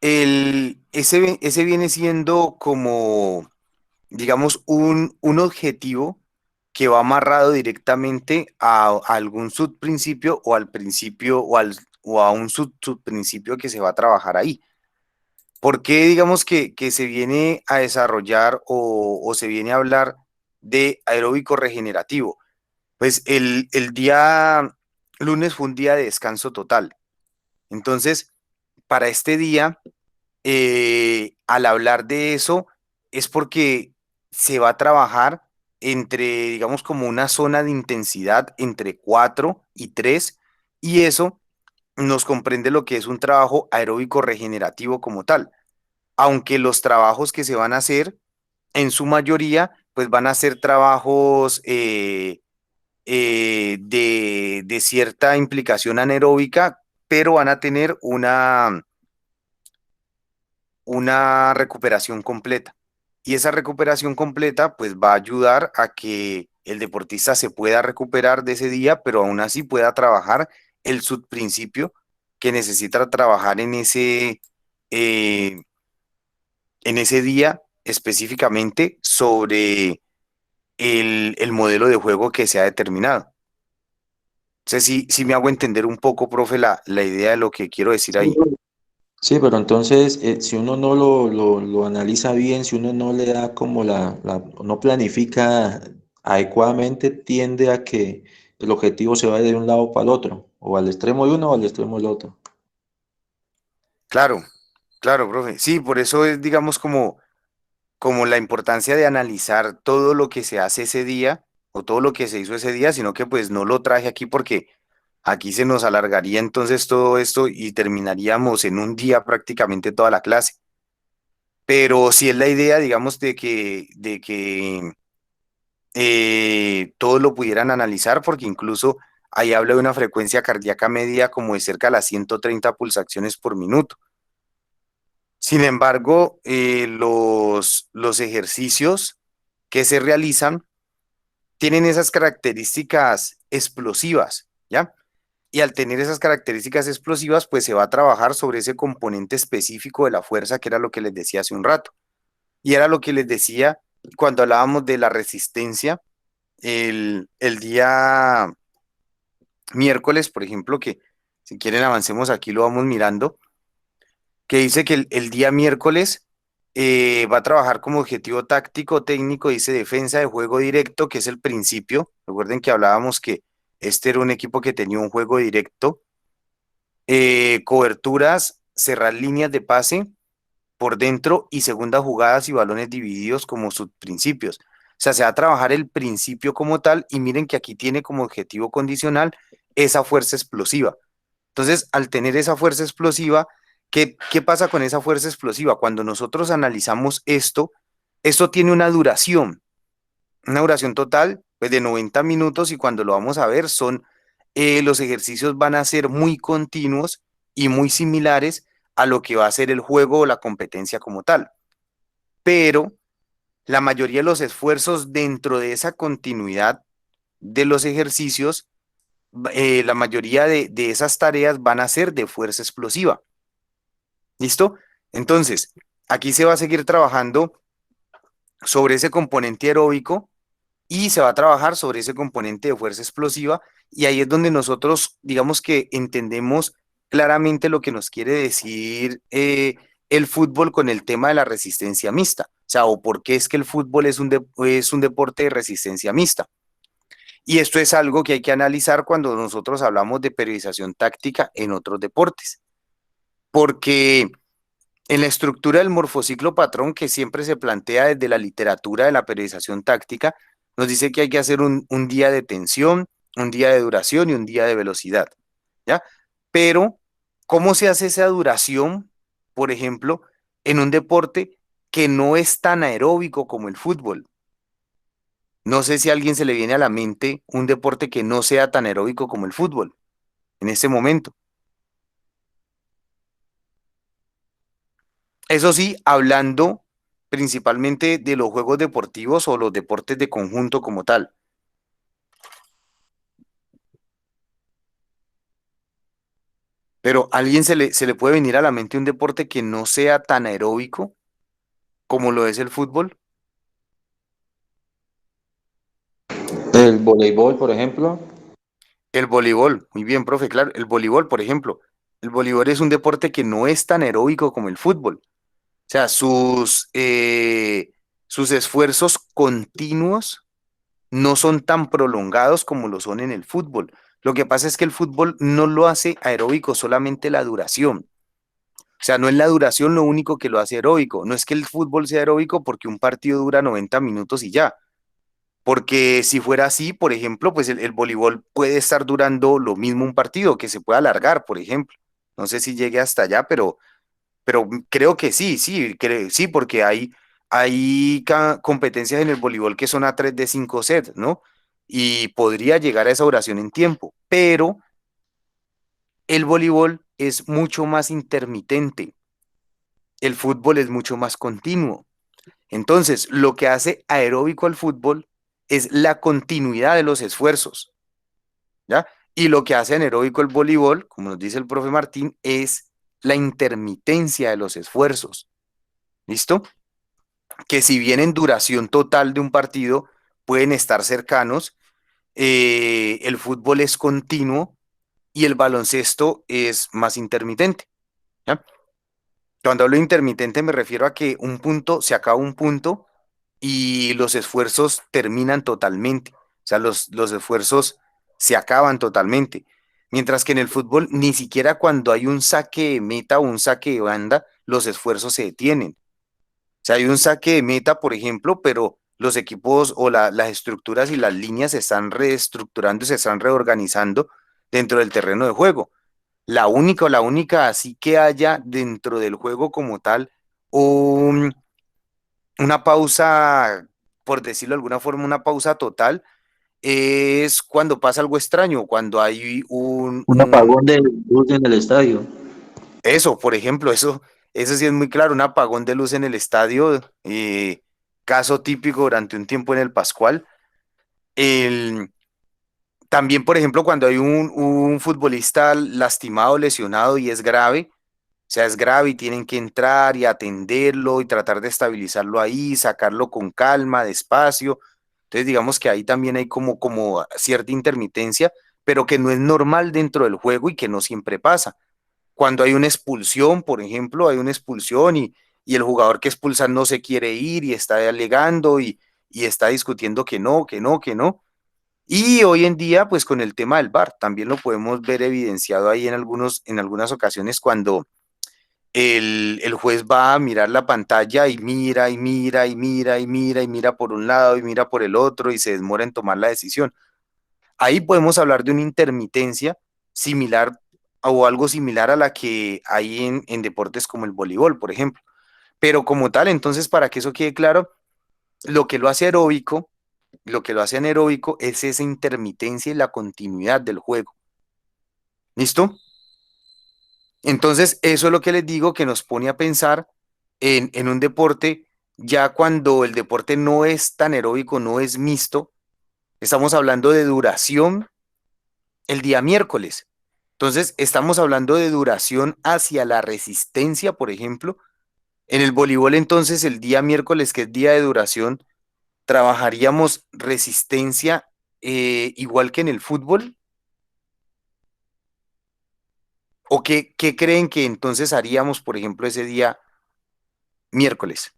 ese viene siendo como, digamos, un objetivo que va amarrado directamente a algún subprincipio o al principio o a un subprincipio que se va a trabajar ahí. ¿Por qué digamos que se viene a desarrollar o se viene a hablar de aeróbico regenerativo? Pues el día lunes fue un día de descanso total. Entonces, para este día, al hablar de eso, es porque se va a trabajar entre, digamos, como una zona de intensidad entre 4 y 3, y eso nos comprende lo que es un trabajo aeróbico regenerativo como tal, aunque los trabajos que se van a hacer, en su mayoría, pues van a ser trabajos de cierta implicación anaeróbica, pero van a tener una recuperación completa. Y esa recuperación completa pues va a ayudar a que el deportista se pueda recuperar de ese día, pero aún así pueda trabajar el subprincipio que necesita trabajar eh, en ese día específicamente sobre el modelo de juego que se ha determinado. O sea, si me hago entender un poco, profe, la idea de lo que quiero decir Sí, ahí. sí, pero entonces, si uno no lo analiza bien, si uno no le da como no planifica adecuadamente, tiende a que el objetivo se vaya de un lado para el otro, o al extremo de uno o al extremo del otro. Claro, claro, profe. Sí, por eso es, digamos, como la importancia de analizar todo lo que se hace ese día o todo lo que se hizo ese día, sino que pues no lo traje aquí porque aquí se nos alargaría entonces todo esto y terminaríamos en un día prácticamente toda la clase. Pero sí es la idea, digamos, de que todos lo pudieran analizar, porque incluso ahí habla de una frecuencia cardíaca media como de cerca de las 130 pulsaciones por minuto. Sin embargo, los ejercicios que se realizan tienen esas características explosivas, ¿ya? Y al tener esas características explosivas, pues se va a trabajar sobre ese componente específico de la fuerza, que era lo que les decía hace un rato. Y era lo que les decía cuando hablábamos de la resistencia el día miércoles, por ejemplo, que si quieren avancemos aquí, lo vamos mirando, que dice que el día miércoles va a trabajar como objetivo táctico, técnico, dice defensa de juego directo, que es el principio. Recuerden que hablábamos que este era un equipo que tenía un juego directo, coberturas, cerrar líneas de pase por dentro y segundas jugadas y balones divididos como sus principios. O sea, se va a trabajar el principio como tal y miren que aquí tiene como objetivo condicional esa fuerza explosiva. Entonces, al tener esa fuerza explosiva, ¿qué pasa con esa fuerza explosiva? Cuando nosotros analizamos esto tiene una duración total pues, de 90 minutos y cuando lo vamos a ver los ejercicios van a ser muy continuos y muy similares a lo que va a ser el juego o la competencia como tal. Pero la mayoría de los esfuerzos dentro de esa continuidad de los ejercicios, la mayoría de esas tareas van a ser de fuerza explosiva. ¿Listo? Entonces, aquí se va a seguir trabajando sobre ese componente aeróbico y se va a trabajar sobre ese componente de fuerza explosiva y ahí es donde nosotros, digamos que entendemos claramente lo que nos quiere decir el fútbol con el tema de la resistencia mixta. O sea, o por qué es que el fútbol es un deporte de resistencia mixta. Y esto es algo que hay que analizar cuando nosotros hablamos de periodización táctica en otros deportes. Porque en la estructura del morfociclo patrón que siempre se plantea desde la literatura de la periodización táctica, nos dice que hay que hacer un día de tensión, un día de duración y un día de velocidad, ¿ya? Pero, ¿cómo se hace esa duración, por ejemplo, en un deporte que no es tan aeróbico como el fútbol? No sé si a alguien se le viene a la mente un deporte que no sea tan aeróbico como el fútbol en este momento. Eso sí, hablando principalmente de los juegos deportivos o los deportes de conjunto como tal. Pero ¿a alguien se le puede venir a la mente un deporte que no sea tan aeróbico como lo es el fútbol? El voleibol, por ejemplo. El voleibol, muy bien, profe, claro, el voleibol, por ejemplo. El voleibol es un deporte que no es tan aeróbico como el fútbol. O sea, sus esfuerzos continuos no son tan prolongados como lo son en el fútbol. Lo que pasa es que el fútbol no lo hace aeróbico solamente la duración. O sea, no es la duración lo único que lo hace aeróbico. No es que el fútbol sea aeróbico porque un partido dura 90 minutos y ya. Porque si fuera así, por ejemplo, pues el voleibol puede estar durando lo mismo un partido, que se puede alargar, por ejemplo. No sé si llegue hasta allá, pero creo que sí, sí, sí, porque hay competencias en el voleibol que son a 3 de 5 sets, ¿no? Y podría llegar a esa duración en tiempo, pero el voleibol es mucho más intermitente, el fútbol es mucho más continuo. Entonces, lo que hace aeróbico al fútbol es la continuidad de los esfuerzos, ¿ya? Y lo que hace anaeróbico el voleibol, como nos dice el profe Martín, es la intermitencia de los esfuerzos. ¿Listo? Que si bien en duración total de un partido pueden estar cercanos, el fútbol es continuo y el baloncesto es más intermitente, ¿ya? Cuando hablo de intermitente me refiero a que un punto se acaba un punto y los esfuerzos terminan totalmente. O sea, los esfuerzos se acaban totalmente. Mientras que en el fútbol, ni siquiera cuando hay un saque de meta o un saque de banda, los esfuerzos se detienen. O sea, hay un saque de meta, por ejemplo, pero los equipos o las estructuras y las líneas se están reestructurando y se están reorganizando dentro del terreno de juego. La única así que haya dentro del juego como tal, un, una pausa, por decirlo de alguna forma, una pausa total, es cuando pasa algo extraño, cuando hay Un apagón de luz en el estadio. eso, por ejemplo, eso sí es muy claro, un apagón de luz en el estadio, caso típico durante un tiempo en el Pascual. El, también, por ejemplo, cuando hay un futbolista lastimado, lesionado y es grave, o sea, es grave y tienen que entrar y atenderlo y tratar de estabilizarlo ahí, sacarlo con calma, despacio. Entonces, digamos que ahí también hay como cierta intermitencia, pero que no es normal dentro del juego y que no siempre pasa. Cuando hay una expulsión, por ejemplo, hay una expulsión y el jugador que expulsan no se quiere ir y está alegando y está discutiendo que no, que no, que no. Y hoy en día, pues con el tema del VAR, también lo podemos ver evidenciado ahí en algunas ocasiones cuando el juez va a mirar la pantalla y mira y mira y mira y mira y mira por un lado y mira por el otro y se demora en tomar la decisión. Ahí podemos hablar de una intermitencia similar o algo similar a la que hay en deportes como el voleibol, por ejemplo. Pero como tal, entonces, para que eso quede claro, lo que lo hace aeróbico, lo que lo hace anaeróbico es esa intermitencia y la continuidad del juego. ¿Listo? Entonces, eso es lo que les digo que nos pone a pensar en un deporte, ya cuando el deporte no es tan aeróbico, no es mixto, estamos hablando de duración el día miércoles. Entonces, estamos hablando de duración hacia la resistencia, por ejemplo. En el voleibol, entonces, el día miércoles, que es día de duración, trabajaríamos resistencia igual que en el fútbol. ¿O qué creen que entonces haríamos, por ejemplo, ese día miércoles?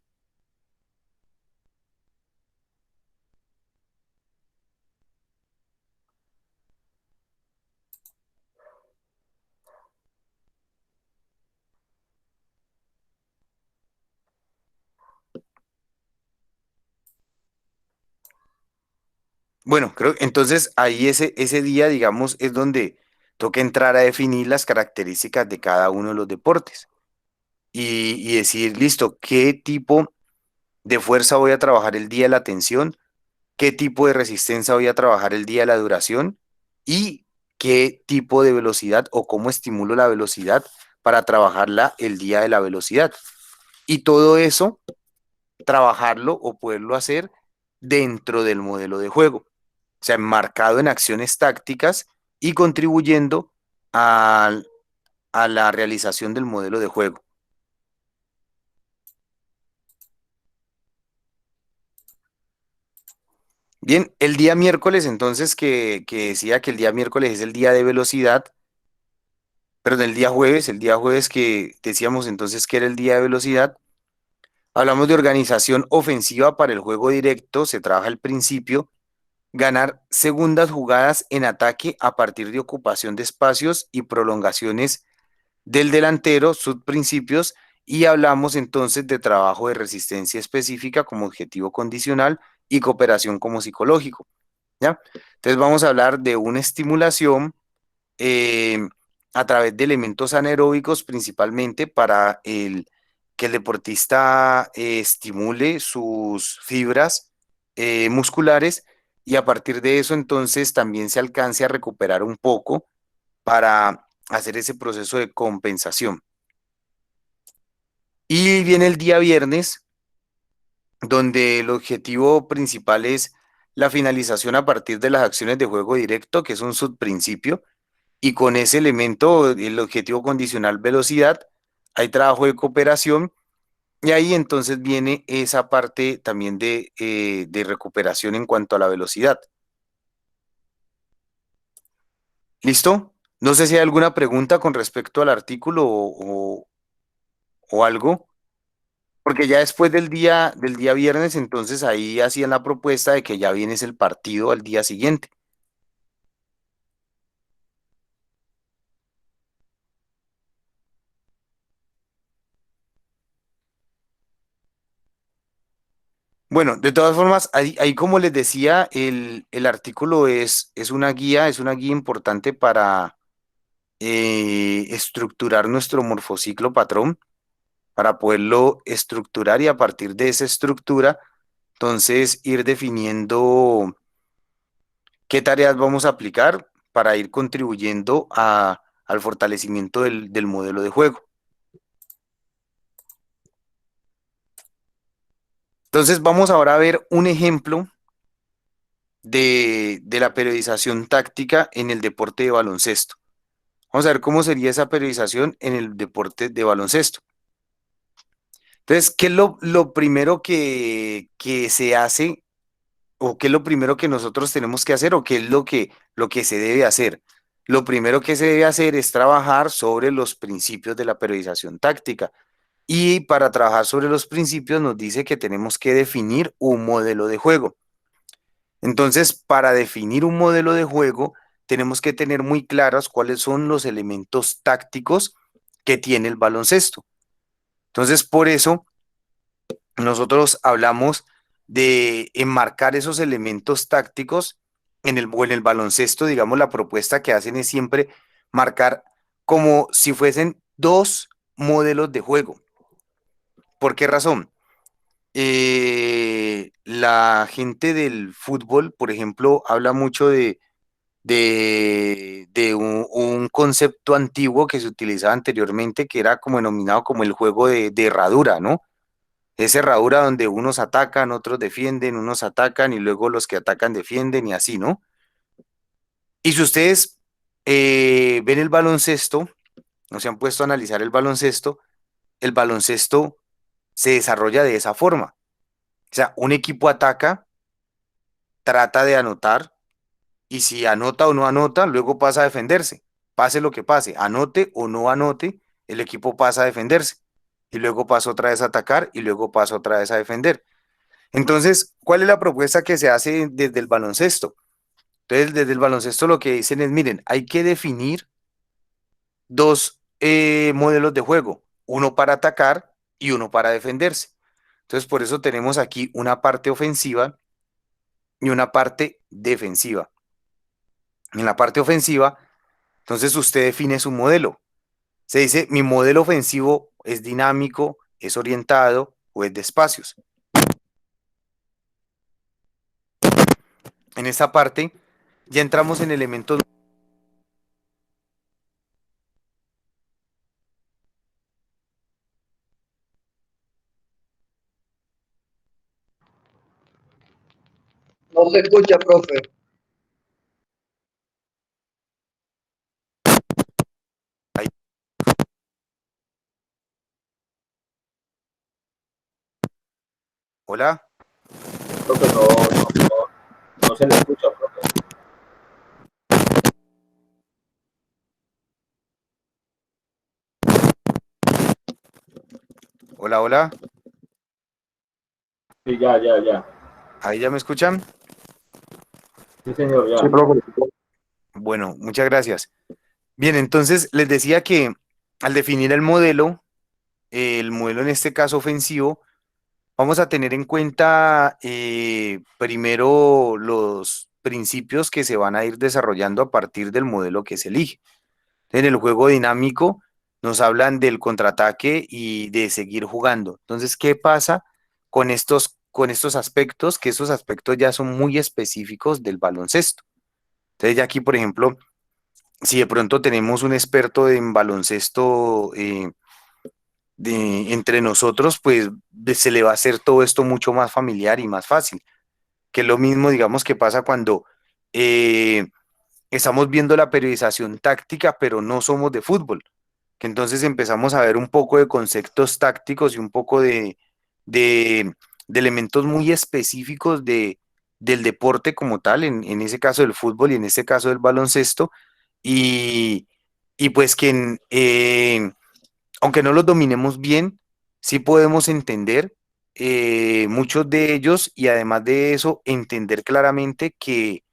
Bueno, creo entonces ahí ese día, digamos, es donde toca entrar a definir las características de cada uno de los deportes y decir, listo, ¿qué tipo de fuerza voy a trabajar el día de la tensión? ¿Qué tipo de resistencia voy a trabajar el día de la duración? ¿Y qué tipo de velocidad o cómo estimulo la velocidad para trabajarla el día de la velocidad? Y todo eso, trabajarlo o poderlo hacer dentro del modelo de juego, o sea, enmarcado en acciones tácticas y contribuyendo a, a la realización del modelo de juego. Bien, el día miércoles entonces que decía que el día miércoles es el día de velocidad, perdón, el día jueves que decíamos entonces que era el día de velocidad, hablamos de organización ofensiva para el juego directo, se trabaja al principio, ganar segundas jugadas en ataque a partir de ocupación de espacios y prolongaciones del delantero, subprincipios, y hablamos entonces de trabajo de resistencia específica como objetivo condicional y cooperación como psicológico, ¿ya? Entonces vamos a hablar de una estimulación eh, a través de elementos anaeróbicos principalmente para que el deportista estimule sus fibras musculares y a partir de eso entonces también se alcance a recuperar un poco para hacer ese proceso de compensación. Y viene el día viernes, donde el objetivo principal es la finalización a partir de las acciones de juego directo, que es un subprincipio, y con ese elemento, el objetivo condicional velocidad, hay trabajo de cooperación, y ahí entonces viene esa parte también de recuperación en cuanto a la velocidad. ¿Listo? No sé si hay alguna pregunta con respecto al artículo o algo. Porque ya después del día viernes, entonces ahí hacían la propuesta de que ya vienes el partido al día siguiente. Bueno, de todas formas, ahí como les decía, el artículo es una guía importante para estructurar nuestro morfociclo patrón, para poderlo estructurar y a partir de esa estructura, entonces ir definiendo qué tareas vamos a aplicar para ir contribuyendo al fortalecimiento del modelo de juego. Entonces vamos ahora a ver un ejemplo de la periodización táctica en el deporte de baloncesto. Vamos a ver cómo sería esa periodización en el deporte de baloncesto. Entonces, ¿qué es lo primero que se hace o qué es lo primero que nosotros tenemos que hacer o qué es lo que se debe hacer? Lo primero que se debe hacer es trabajar sobre los principios de la periodización táctica. Y para trabajar sobre los principios nos dice que tenemos que definir un modelo de juego. Entonces, para definir un modelo de juego, tenemos que tener muy claros cuáles son los elementos tácticos que tiene el baloncesto. Entonces, por eso nosotros hablamos de enmarcar esos elementos tácticos o en el baloncesto, digamos, la propuesta que hacen es siempre marcar como si fuesen dos modelos de juego. ¿Por qué razón? La gente del fútbol, por ejemplo, habla mucho de un concepto antiguo que se utilizaba anteriormente, que era como denominado como el juego de herradura, ¿no? Es herradura donde unos atacan, otros defienden, unos atacan y luego los que atacan defienden y así, ¿no? Y si ustedes ven el baloncesto, o se han puesto a analizar el baloncesto se desarrolla de esa forma. O sea, un equipo ataca, trata de anotar, y si anota o no anota, luego pasa a defenderse. Pase lo que pase, anote o no anote, el equipo pasa a defenderse. Y luego pasa otra vez a atacar y luego pasa otra vez a defender. Entonces, ¿cuál es la propuesta que se hace desde el baloncesto? Entonces, desde el baloncesto lo que dicen es, miren, hay que definir dos modelos de juego, uno para atacar y uno para defenderse. Entonces, por eso tenemos aquí una parte ofensiva y una parte defensiva. En la parte ofensiva, entonces usted define su modelo. Se dice, mi modelo ofensivo es dinámico, es orientado o es de espacios. En esta parte ya entramos en elementos. No se escucha, profe. Hola, Profe, no se le escucha, profe. hola, hola. Sí, ya. ¿Ahí ya me escuchan? Sí, señor, Sí, ya. profe. Bueno, muchas gracias. Bien, entonces les decía que al definir el modelo en este caso ofensivo, vamos a tener en cuenta primero los principios que se van a ir desarrollando a partir del modelo que se elige. En el juego dinámico nos hablan del contraataque y de seguir jugando. Entonces, ¿qué pasa con estos aspectos? Que esos aspectos ya son muy específicos del baloncesto. Entonces, ya aquí, por ejemplo, si de pronto tenemos un experto en baloncesto entre nosotros, pues se le va a hacer todo esto mucho más familiar y más fácil. Que es lo mismo, digamos, que pasa cuando eh, estamos viendo la periodización táctica, pero no somos de fútbol, que entonces empezamos a ver un poco de conceptos tácticos y un poco de, de elementos muy específicos del deporte como tal, en ese caso del fútbol y en este caso del baloncesto, y, y pues que aunque no los dominemos bien, sí podemos entender muchos de ellos y además de eso, entender claramente que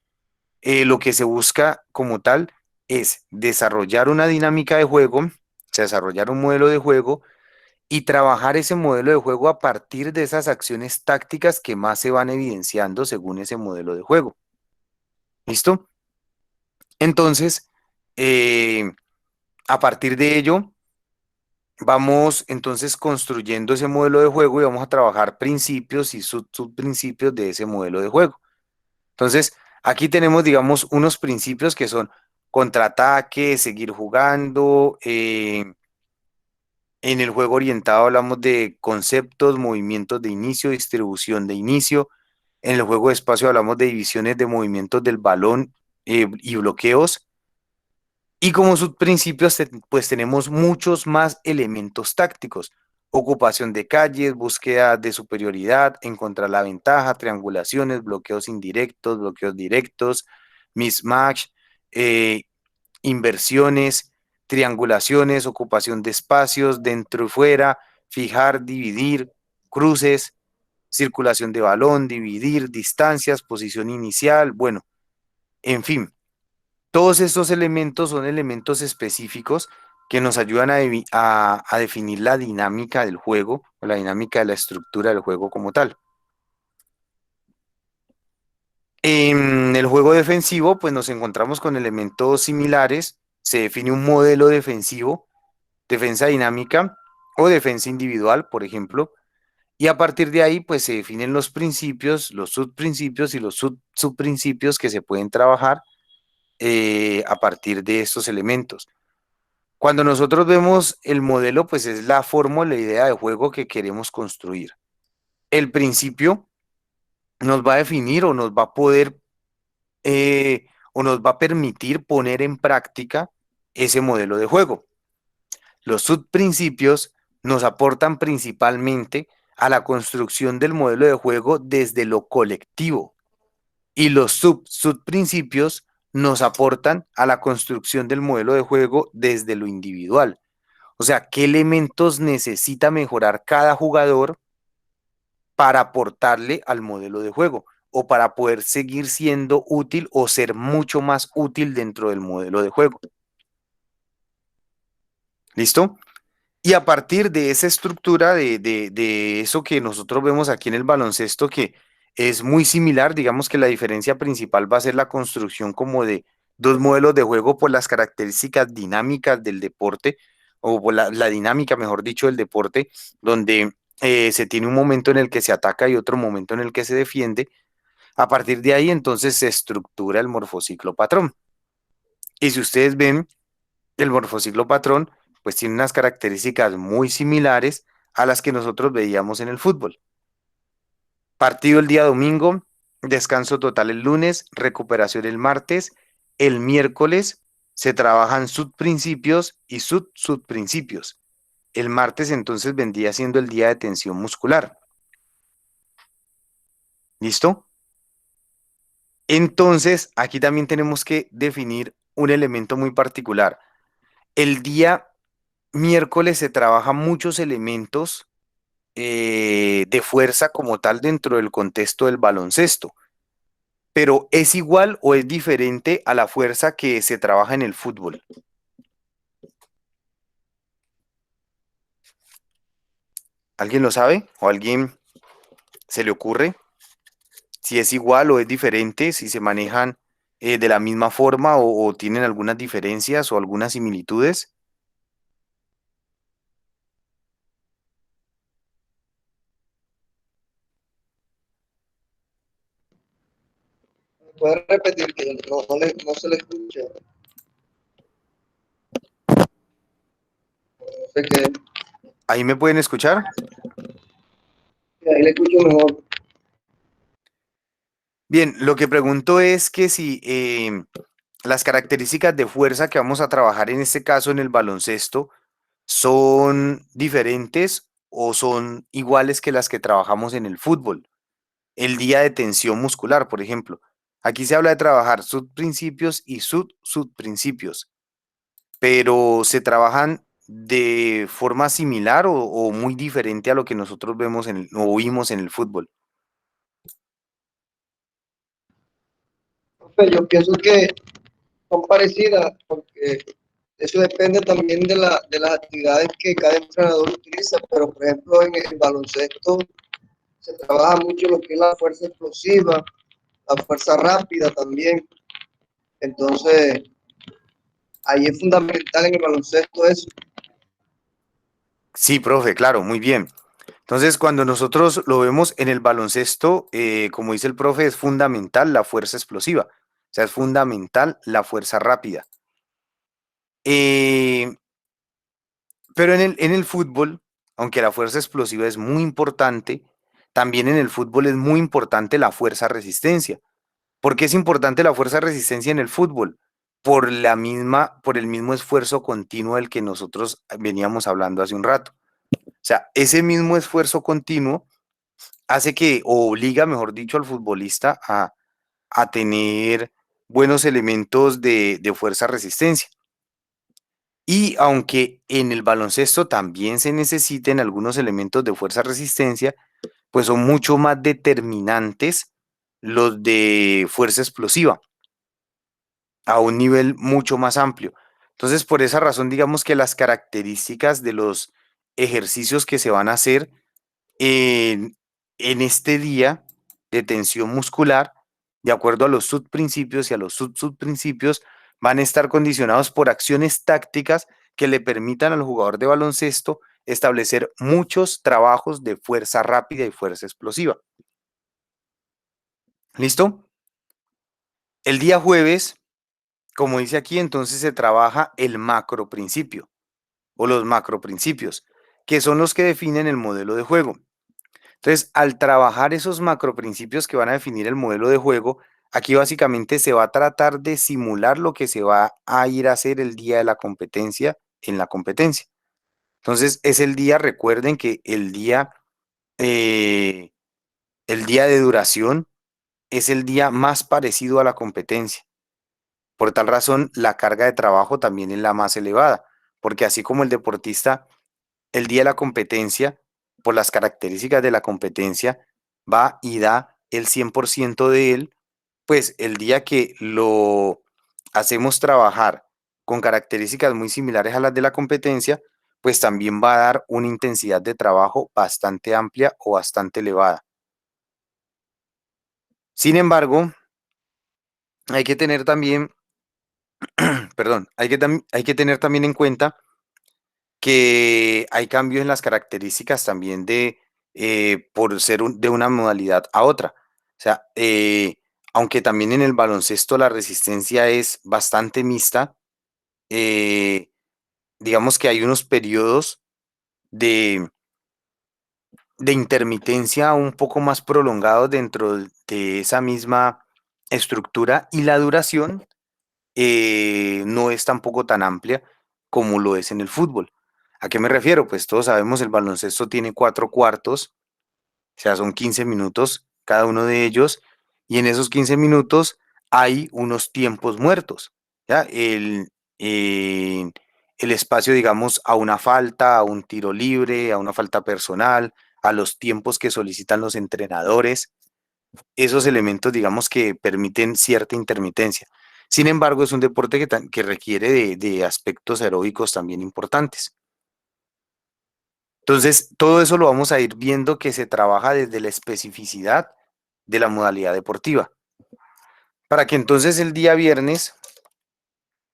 lo que se busca como tal es desarrollar una dinámica de juego, o sea, desarrollar un modelo de juego y trabajar ese modelo de juego a partir de esas acciones tácticas que más se van evidenciando según ese modelo de juego. ¿Listo? Entonces, eh, a partir de ello, vamos entonces construyendo ese modelo de juego y vamos a trabajar principios y subprincipios de ese modelo de juego. Entonces, aquí tenemos, digamos, unos principios que son contraataque, seguir jugando. En el juego orientado hablamos de conceptos, movimientos de inicio, distribución de inicio. En el juego de espacio hablamos de divisiones de movimientos del balón y bloqueos. Y como subprincipios, pues tenemos muchos más elementos tácticos. Ocupación de calles, búsqueda de superioridad, encontrar la ventaja, triangulaciones, bloqueos indirectos, bloqueos directos, mismatch, eh, inversiones, triangulaciones, ocupación de espacios dentro y fuera, fijar, dividir, cruces, circulación de balón, dividir, distancias, posición inicial, bueno, en fin. Todos estos elementos son elementos específicos que nos ayudan a definir la dinámica del juego o la dinámica de la estructura del juego como tal. En el juego defensivo, pues nos encontramos con elementos similares. Se define un modelo defensivo, defensa dinámica o defensa individual, por ejemplo. Y a partir de ahí, pues se definen los principios, los subprincipios y los subprincipios que se pueden trabajar a partir de estos elementos. Cuando nosotros vemos el modelo, pues es la fórmula, la idea de juego que queremos construir. El principio nos va a definir o nos va a poder o nos va a permitir poner en práctica ese modelo de juego. Los subprincipios nos aportan principalmente a la construcción del modelo de juego desde lo colectivo y los subprincipios nos aportan a la construcción del modelo de juego desde lo individual. O sea, ¿qué elementos necesita mejorar cada jugador para aportarle al modelo de juego o para poder seguir siendo útil o ser mucho más útil dentro del modelo de juego? ¿Listo? Y a partir de esa estructura, de eso que nosotros vemos aquí en el baloncesto, que es muy similar, digamos que la diferencia principal va a ser la construcción como de dos modelos de juego por las características dinámicas del deporte, o por la dinámica, mejor dicho, del deporte, donde se tiene un momento en el que se ataca y otro momento en el que se defiende. A partir de ahí, entonces, se estructura el morfociclo patrón. Y si ustedes ven, el morfociclo patrón, pues tiene unas características muy similares a las que nosotros veíamos en el fútbol. Partido el día domingo, descanso total el lunes, recuperación el martes, el miércoles se trabajan subprincipios y subprincipios. El martes entonces vendría siendo el día de tensión muscular. ¿Listo? Entonces, aquí también tenemos que definir un elemento muy particular. El día miércoles se trabajan muchos elementos de fuerza como tal dentro del contexto del baloncesto, pero ¿es igual o es diferente a la fuerza que se trabaja en el fútbol? ¿Alguien lo sabe? ¿O a alguien se le ocurre si es igual o es diferente, si se manejan de la misma forma o tienen algunas diferencias o algunas similitudes? ¿Puede repetir que no se le escucha? No sé qué. ¿Ahí me pueden escuchar? Ahí le escucho mejor. Bien, lo que pregunto es que si las características de fuerza que vamos a trabajar en este caso en el baloncesto son diferentes o son iguales que las que trabajamos en el fútbol. El día de tensión muscular, por ejemplo. Aquí se habla de trabajar subprincipios y subprincipios, pero se trabajan de forma similar o muy diferente a lo que nosotros vemos o oímos en el fútbol. Profe, yo pienso que son parecidas porque eso depende también de las actividades que cada entrenador utiliza, pero por ejemplo en el baloncesto se trabaja mucho lo que es la fuerza explosiva, la fuerza rápida también. Entonces, ahí es fundamental en el baloncesto eso. Sí, profe, claro, muy bien. Entonces, cuando nosotros lo vemos en el baloncesto, como dice el profe, es fundamental la fuerza explosiva, o sea, es fundamental la fuerza rápida. Eh, pero en el fútbol, aunque la fuerza explosiva es muy importante, también en el fútbol es muy importante la fuerza resistencia. ¿Por qué es importante la fuerza resistencia en el fútbol? Por el mismo esfuerzo continuo del que nosotros veníamos hablando hace un rato. O sea, ese mismo esfuerzo continuo hace que, o obliga, mejor dicho, al futbolista a tener buenos elementos de fuerza resistencia. Y aunque en el baloncesto también se necesiten algunos elementos de fuerza resistencia, pues son mucho más determinantes los de fuerza explosiva, a un nivel mucho más amplio. Entonces, por esa razón, digamos que las características de los ejercicios que se van a hacer en, en este día de tensión muscular, de acuerdo a los subprincipios y a los subprincipios, van a estar condicionados por acciones tácticas que le permitan al jugador de baloncesto establecer muchos trabajos de fuerza rápida y fuerza explosiva. ¿Listo? El día jueves, como dice aquí, entonces se trabaja el macroprincipio o los macroprincipios, que son los que definen el modelo de juego. Entonces, al trabajar esos macroprincipios que van a definir el modelo de juego, aquí básicamente se va a tratar de simular lo que se va a ir a hacer el día de la competencia en la competencia. Entonces, es el día, recuerden que el día de duración es el día más parecido a la competencia. Por tal razón, la carga de trabajo también es la más elevada, porque así como el deportista, el día de la competencia, por las características de la competencia, va y da el 100% de él, pues el día que lo hacemos trabajar con características muy similares a las de la competencia, pues también va a dar una intensidad de trabajo bastante amplia o bastante elevada. Sin embargo, hay que tener también, perdón, hay que tener también en cuenta que hay cambios en las características también por ser de una modalidad a otra. O sea, aunque también en el baloncesto la resistencia es bastante mixta, eh, digamos que hay unos periodos de, de intermitencia un poco más prolongados dentro de esa misma estructura y la duración no es tampoco tan amplia como lo es en el fútbol. ¿A qué me refiero? Pues todos sabemos el baloncesto tiene 4 cuartos, o sea, son 15 minutos cada uno de ellos, y en esos 15 minutos hay unos tiempos muertos, ¿ya? El espacio, digamos, a una falta, a un tiro libre, a una falta personal, a los tiempos que solicitan los entrenadores, esos elementos, digamos, que permiten cierta intermitencia. Sin embargo, es un deporte que requiere de aspectos aeróbicos también importantes. Entonces, todo eso lo vamos a ir viendo que se trabaja desde la especificidad de la modalidad deportiva, para que entonces el día viernes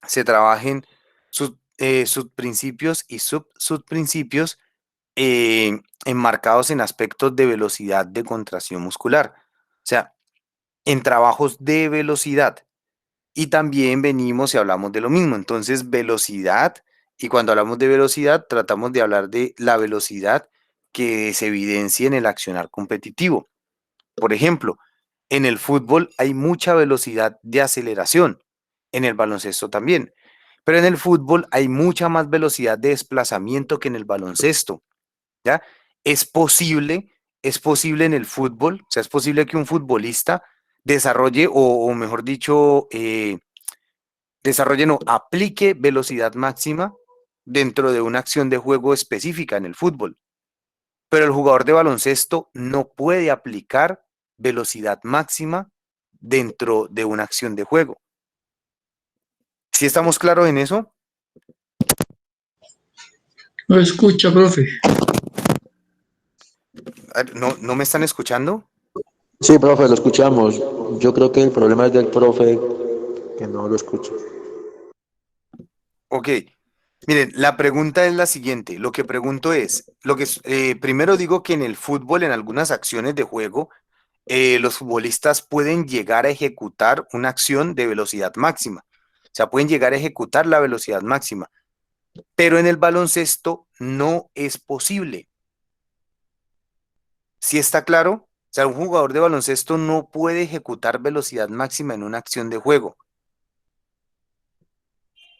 se trabajen subprincipios y subprincipios enmarcados en aspectos de velocidad de contracción muscular, o sea, en trabajos de velocidad. Y también venimos y hablamos de lo mismo. Entonces, velocidad, y cuando hablamos de velocidad, tratamos de hablar de la velocidad que se evidencia en el accionar competitivo. Por ejemplo, en el fútbol hay mucha velocidad de aceleración, en el baloncesto también, pero en el fútbol hay mucha más velocidad de desplazamiento que en el baloncesto, ¿ya? Es posible, es posible en el fútbol, o sea, es posible que un futbolista desarrolle, o mejor dicho, desarrolle, no, aplique velocidad máxima dentro de una acción de juego específica en el fútbol. Pero el jugador de baloncesto no puede aplicar velocidad máxima dentro de una acción de juego. ¿Sí estamos claros en eso? Lo escucha, profe. ¿No me están escuchando? Sí, profe, lo escuchamos. Yo creo que el problema es del profe que no lo escucha. Ok. Miren, la pregunta es la siguiente. Lo que pregunto es, primero digo que en el fútbol, en algunas acciones de juego, los futbolistas pueden llegar a ejecutar una acción de velocidad máxima. O sea, pueden llegar a ejecutar la velocidad máxima. Pero en el baloncesto no es posible. ¿Sí está claro? O sea, un jugador de baloncesto no puede ejecutar velocidad máxima en una acción de juego.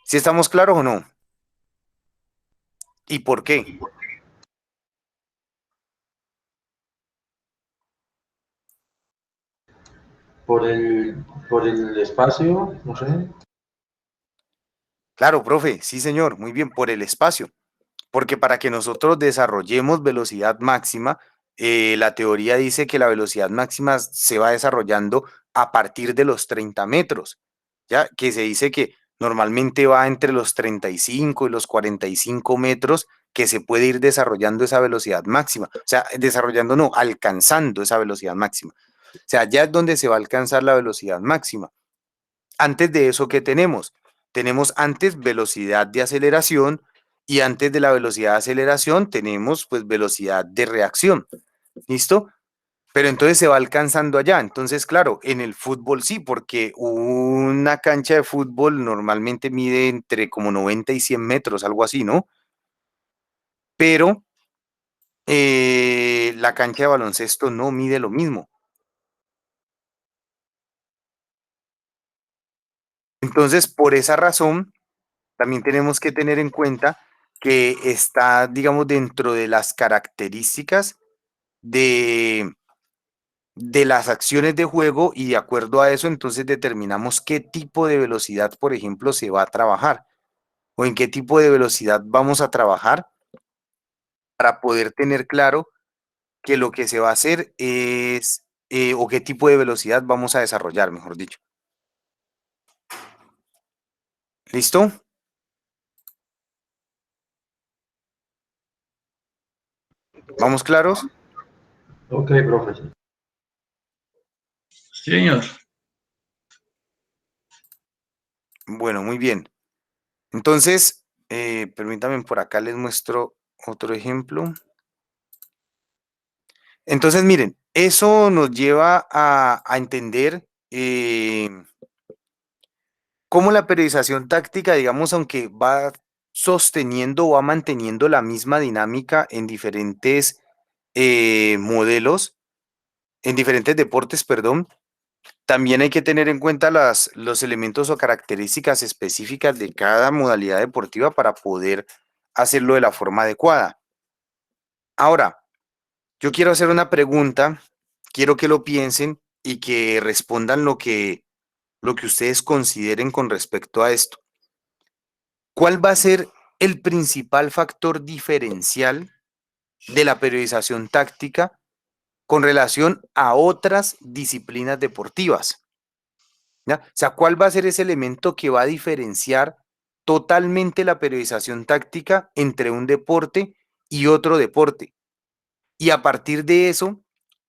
¿Sí estamos claros o no? ¿Y por qué? Por el espacio, no sé. Claro, profe, sí, señor, muy bien, por el espacio. Porque para que nosotros desarrollemos velocidad máxima, la teoría dice que la velocidad máxima se va desarrollando a partir de los 30 metros, ¿ya? Que se dice que normalmente va entre los 35 y los 45 metros que se puede ir desarrollando esa velocidad máxima. O sea, desarrollando no, alcanzando esa velocidad máxima. O sea, ya es donde se va a alcanzar la velocidad máxima. Antes de eso, ¿qué tenemos? Tenemos antes velocidad de aceleración y antes de la velocidad de aceleración tenemos pues velocidad de reacción. ¿Listo? Pero entonces se va alcanzando allá. Entonces, claro, en el fútbol sí, porque una cancha de fútbol normalmente mide entre como 90 y 100 metros, algo así, ¿no? Pero la cancha de baloncesto no mide lo mismo. Entonces, por esa razón, también tenemos que tener en cuenta que está, digamos, dentro de las características de, de las acciones de juego, y de acuerdo a eso, entonces determinamos qué tipo de velocidad, por ejemplo, se va a trabajar o en qué tipo de velocidad vamos a trabajar para poder tener claro que lo que se va a hacer es, o qué tipo de velocidad vamos a desarrollar, mejor dicho. ¿Listo? ¿Vamos claros? Ok, profesor. Señor. Bueno, muy bien. Entonces, permítanme, por acá les muestro otro ejemplo. Entonces, miren, eso nos lleva a entender cómo la periodización táctica, digamos, aunque va sosteniendo o va manteniendo la misma dinámica en diferentes modelos, en diferentes deportes, perdón, también hay que tener en cuenta los elementos o características específicas de cada modalidad deportiva para poder hacerlo de la forma adecuada. Ahora, yo quiero hacer una pregunta quiero que lo piensen y que respondan lo que ustedes consideren con respecto a esto. ¿Cuál va a ser el principal factor diferencial de la periodización táctica con relación a otras disciplinas deportivas? ¿Ya? O sea, ¿cuál va a ser ese elemento que va a diferenciar totalmente la periodización táctica entre un deporte y otro deporte? Y a partir de eso,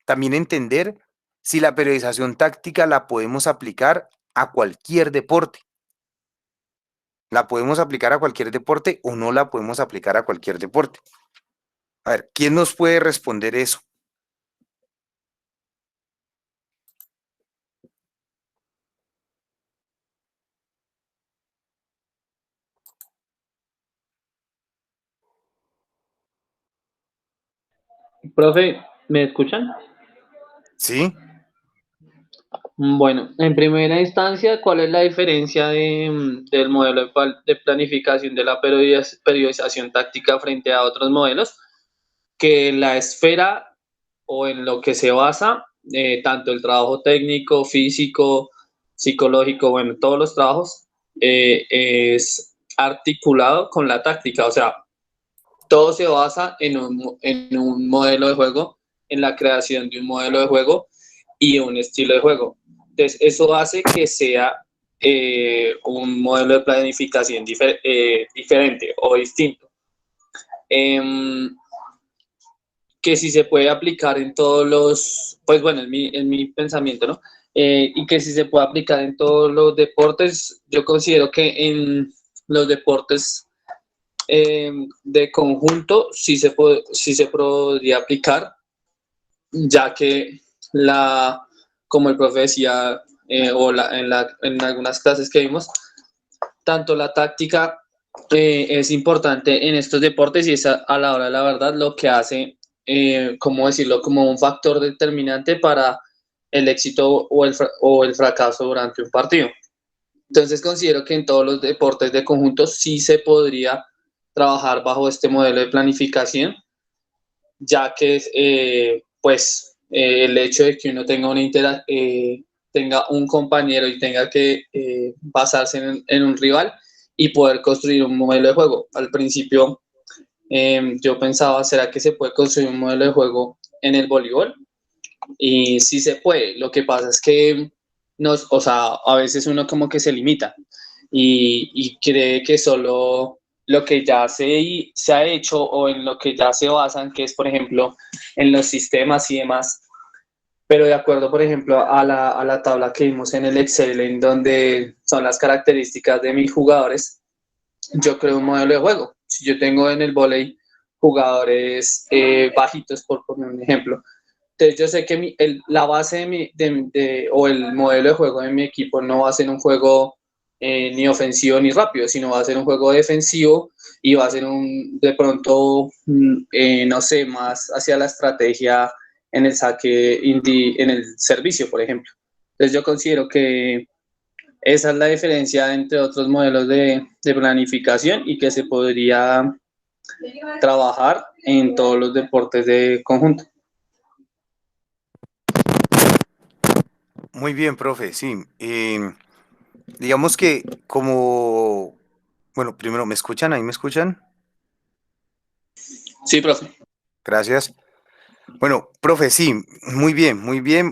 también entender si la periodización táctica la podemos aplicar a cualquier deporte. ¿La podemos aplicar a cualquier deporte o no la podemos aplicar a cualquier deporte? A ver, ¿quién nos puede responder eso? Profe, ¿me escuchan? ¿Sí? Bueno, en primera instancia, ¿cuál es la diferencia del modelo de planificación de la periodización táctica frente a otros modelos? Que la esfera o en lo que se basa, tanto el trabajo técnico, físico, psicológico, bueno, todos los trabajos, es articulado con la táctica, o sea, todo se basa en un modelo de juego, en la creación de un modelo de juego y un estilo de juego. Entonces, eso hace que sea un modelo de planificación diferente o distinto. Que si se puede aplicar en todos los, pues bueno, en mi pensamiento, ¿no? Y que si se puede aplicar en todos los deportes, yo considero que en los deportes de conjunto sí se podría aplicar, ya que como el profe decía, en algunas clases que vimos, tanto la táctica es importante en estos deportes y es a la hora de la verdad lo que hace, ¿cómo decirlo?, como un factor determinante para el éxito o el fracaso durante un partido. Entonces considero que en todos los deportes de conjunto sí se podría trabajar bajo este modelo de planificación, ya que pues el hecho de que uno tenga tenga un compañero y tenga que basarse en un rival y poder construir un modelo de juego. Al principio yo pensaba, ¿será que se puede construir un modelo de juego en el voleibol? Y sí se puede. Lo que pasa es que o sea, a veces uno como que se limita y cree que solo lo que ya se ha hecho o en lo que ya se basan, que es, por ejemplo, en los sistemas y demás. Pero de acuerdo, por ejemplo, a la tabla que vimos en el Excel, en donde son las características de mis jugadores, yo creo un modelo de juego. Si yo tengo en el vóley jugadores bajitos, por poner un ejemplo, entonces yo sé que la base o el modelo de juego de mi equipo no va a ser un juego ni ofensivo ni rápido, sino va a ser un juego defensivo y va a ser de pronto, no sé, más hacia la estrategia en el saque, en el servicio, por ejemplo. Entonces yo considero que esa es la diferencia entre otros modelos de planificación y que se podría trabajar en todos los deportes de conjunto. Muy bien, profe, sí. Digamos que como, bueno, primero, ¿me escuchan? ¿Ahí me escuchan? Sí, profe. Gracias. Bueno, profe, sí, muy bien,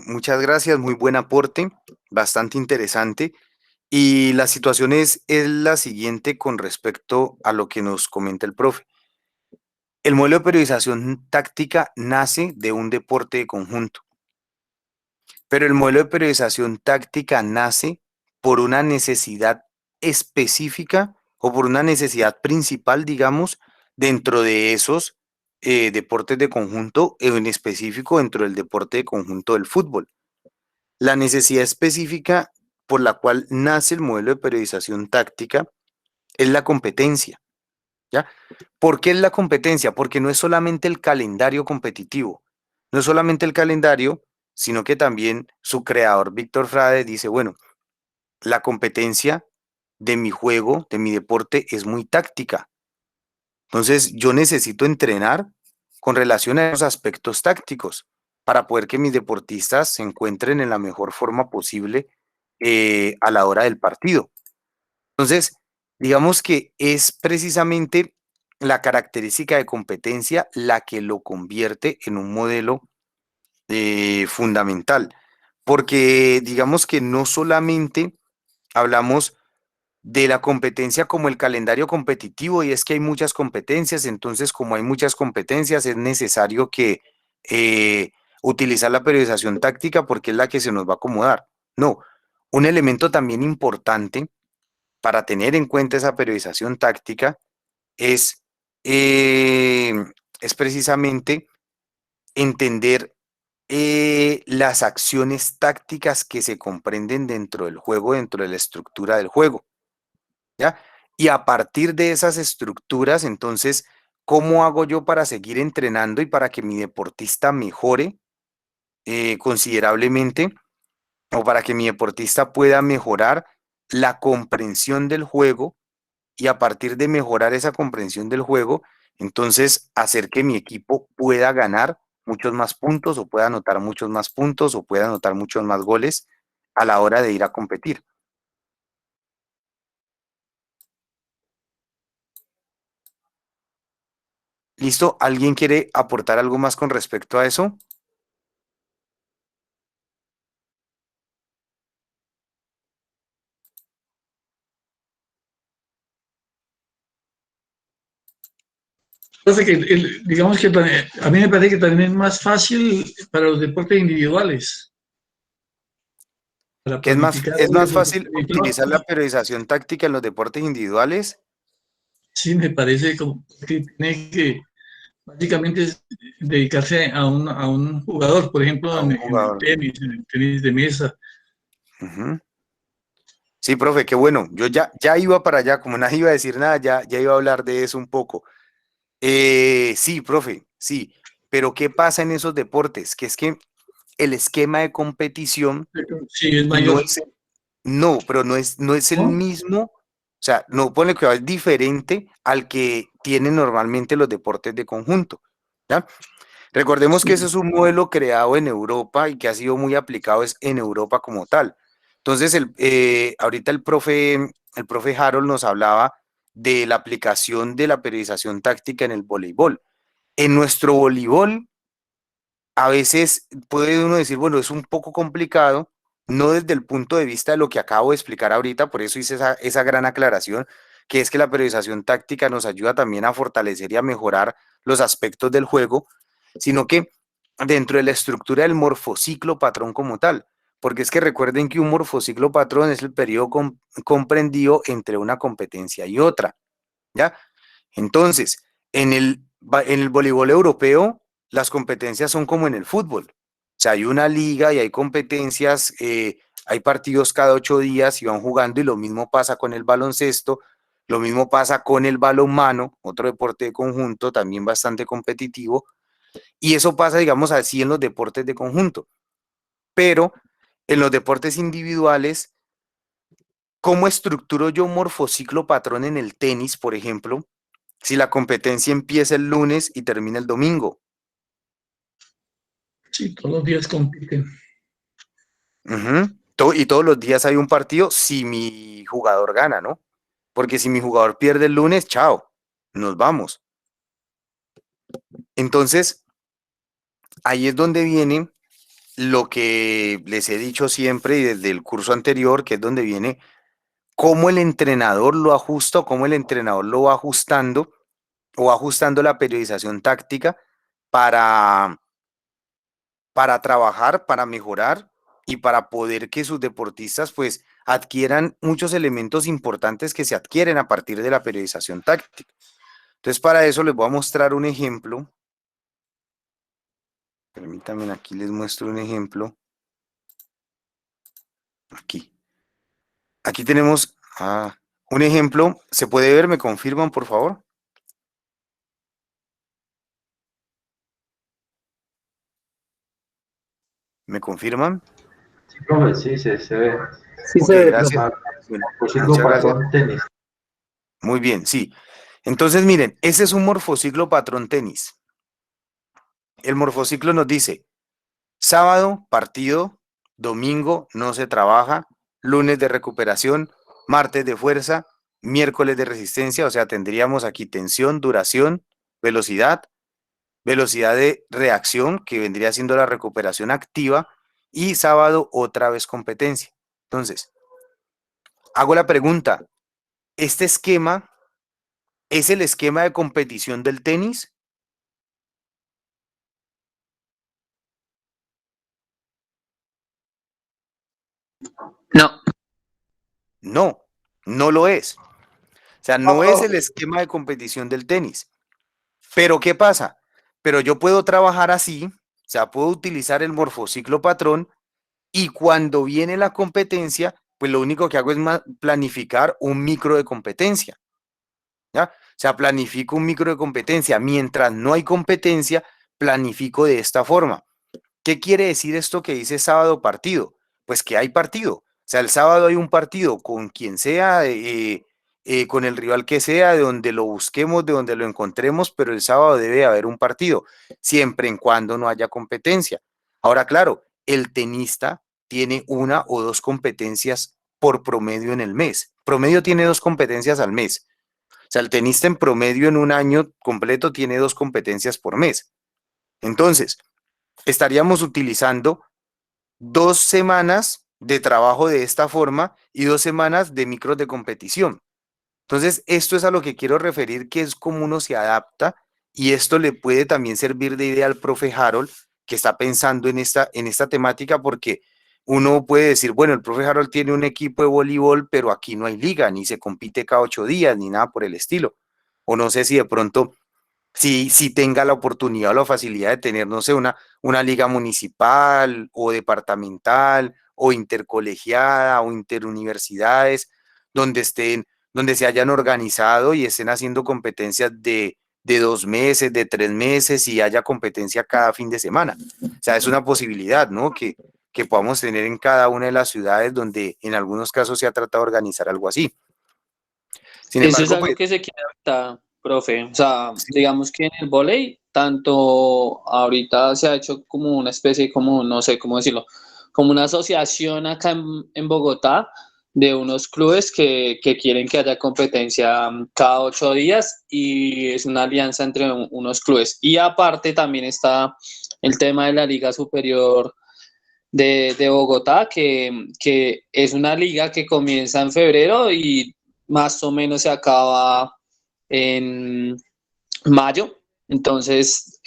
muchas gracias, muy buen aporte, bastante interesante. Y la situación es la siguiente con respecto a lo que nos comenta el profe. El modelo de periodización táctica nace de un deporte de conjunto, pero el modelo de periodización táctica nace por una necesidad específica o por una necesidad principal, digamos, dentro de esos deportes de conjunto, en específico dentro del deporte de conjunto del fútbol. La necesidad específica por la cual nace el modelo de periodización táctica es la competencia, ¿ya? ¿Por qué es la competencia? Porque no es solamente el calendario competitivo, no es solamente el calendario, sino que también su creador, Víctor Frade, dice, bueno, la competencia de mi juego, de mi deporte, es muy táctica. Entonces, yo necesito entrenar con relación a esos aspectos tácticos. para poder que mis deportistas se encuentren en la mejor forma posible a la hora del partido. Entonces, digamos que es precisamente la característica de competencia la que lo convierte en un modelo fundamental, porque digamos que no solamente hablamos de la competencia como el calendario competitivo, y es que hay muchas competencias, entonces como hay muchas competencias es necesario que utilizar la periodización táctica porque es la que se nos va a acomodar. No, un elemento también importante para tener en cuenta esa periodización táctica es, eh, es precisamente entender las acciones tácticas que se comprenden dentro del juego, dentro de la estructura del juego, ¿ya? Y a partir de esas estructuras, entonces, ¿cómo hago yo para seguir entrenando y para que mi deportista mejore considerablemente, o para que mi deportista pueda mejorar la comprensión del juego, y a partir de mejorar esa comprensión del juego, entonces hacer que mi equipo pueda ganar muchos más puntos, o pueda anotar muchos más puntos, o pueda anotar muchos más goles a la hora de ir a competir? ¿Listo? ¿Alguien quiere aportar algo más con respecto a eso? Profe, que digamos que a mí me parece que también es más fácil para los deportes individuales, para ¿Que planificar es más eso. fácil utilizar la periodización táctica en los deportes individuales? Sí, me parece como que tiene que básicamente es dedicarse a un jugador, por ejemplo, A un jugador. en el tenis de mesa. Ujú. Sí, profe, qué bueno. Yo ya iba para allá, como nadie iba a decir nada, ya iba a hablar de eso un poco. Sí, profe, sí. Pero ¿qué pasa en esos deportes? Que es que el esquema de competición Sí, es no mayor, es, no, pero no es el ¿no? mismo, o sea, no pone que es diferente al que tienen normalmente los deportes de conjunto, ¿ya? Recordemos que ese Sí, es un modelo creado en Europa y que ha sido muy aplicado es en Europa como tal. Entonces, ahorita el profe Harold nos hablaba de la aplicación de la periodización táctica en el voleibol. En nuestro voleibol, a veces puede uno decir, bueno, es un poco complicado, no desde el punto de vista de lo que acabo de explicar ahorita, por eso hice esa gran aclaración, que es que la periodización táctica nos ayuda también a fortalecer y a mejorar los aspectos del juego, sino que dentro de la estructura del morfociclo patrón como tal, porque es que recuerden que un morfociclo patrón es el periodo comprendido entre una competencia y otra, ¿ya? Entonces, en el voleibol europeo, las competencias son como en el fútbol. O sea, hay una liga y hay competencias, hay partidos cada 8 días y van jugando, y lo mismo pasa con el baloncesto, lo mismo pasa con el balonmano, otro deporte de conjunto también bastante competitivo, y eso pasa, digamos así, en los deportes de conjunto. Pero en los deportes individuales, ¿cómo estructuro yo un morfociclo patrón en el tenis, por ejemplo, si la competencia empieza el lunes y termina el domingo? sí, todos los días compiten. Ujú. Y todos los días hay un partido si mi jugador gana, ¿no? Porque si mi jugador pierde el lunes, chao, nos vamos. Entonces, ahí es donde viene lo que les he dicho siempre y desde el curso anterior, que es donde viene cómo el entrenador lo ajusta, o cómo el entrenador lo va ajustando, o va ajustando la periodización táctica para, para trabajar, para mejorar y para poder que sus deportistas pues adquieran muchos elementos importantes que se adquieren a partir de la periodización táctica. Entonces, para eso les voy a mostrar un ejemplo. Permítanme, aquí les muestro un ejemplo. Aquí. Aquí tenemos un ejemplo. ¿Se puede ver? ¿Me confirman, por favor? ¿Me confirman? Sí, profe, sí, se ve. Sí Ok, se ve, profe. gracias. Ma- Bueno, Morfociclo muchas gracias. patrón tenis. Muy bien, sí. Entonces, miren, ese es un morfociclo patrón tenis. El morfociclo nos dice sábado, partido, domingo no se trabaja, lunes de recuperación, martes de fuerza, miércoles de resistencia, o sea, tendríamos aquí tensión, duración, velocidad, velocidad de reacción, que vendría siendo la recuperación activa, y sábado otra vez competencia. Entonces, hago la pregunta, ¿este esquema es el esquema de competición del tenis? No, No, no lo es. O sea, no es el esquema de competición del tenis. Pero ¿qué pasa? Pero yo puedo trabajar así, o sea, puedo utilizar el morfociclo patrón y cuando viene la competencia, pues lo único que hago es planificar un micro de competencia, ¿ya? O sea, planifico un micro de competencia. Mientras no hay competencia, planifico de esta forma. ¿Qué quiere decir esto que dice sábado partido? Pues que hay partido. O sea, el sábado hay un partido con quien sea, con el rival que sea, de donde lo busquemos, de donde lo encontremos, pero el sábado debe haber un partido, siempre en cuando no haya competencia. Ahora, claro, el tenista tiene una o dos competencias por promedio en el mes. Promedio tiene 2 competencias al mes. O sea, el tenista en promedio en un año completo tiene 2 competencias por mes. Entonces, estaríamos utilizando 2 semanas de trabajo de esta forma y 2 semanas de micros de competición. Entonces, esto es a lo que quiero referir, que es cómo uno se adapta y esto le puede también servir de idea al profe Harold, que está pensando en esta temática, porque uno puede decir, bueno, el profe Harold tiene un equipo de voleibol, pero aquí no hay liga, ni se compite cada 8 días, ni nada por el estilo. O no sé si de pronto si tenga la oportunidad o la facilidad de tener, no sé, una liga municipal o departamental o intercolegiada o interuniversidades, donde donde se hayan organizado y estén haciendo competencias de 2 meses, de 3 meses y haya competencia cada fin de semana. O sea, es una posibilidad, ¿no? Que podamos tener en cada una de las ciudades donde en algunos casos se ha tratado de organizar algo así. Sin eso es embargo, algo pues, que se quiere ahorita, profe. O sea, digamos que en el vóley, tanto ahorita se ha hecho como una especie, como, no sé cómo decirlo, como una asociación acá en Bogotá de unos clubes que quieren que haya competencia cada 8 días y es una alianza entre unos clubes. Y aparte también está el tema de la Liga Superior de Bogotá, que es una liga que comienza en febrero y más o menos se acaba en mayo. Entonces,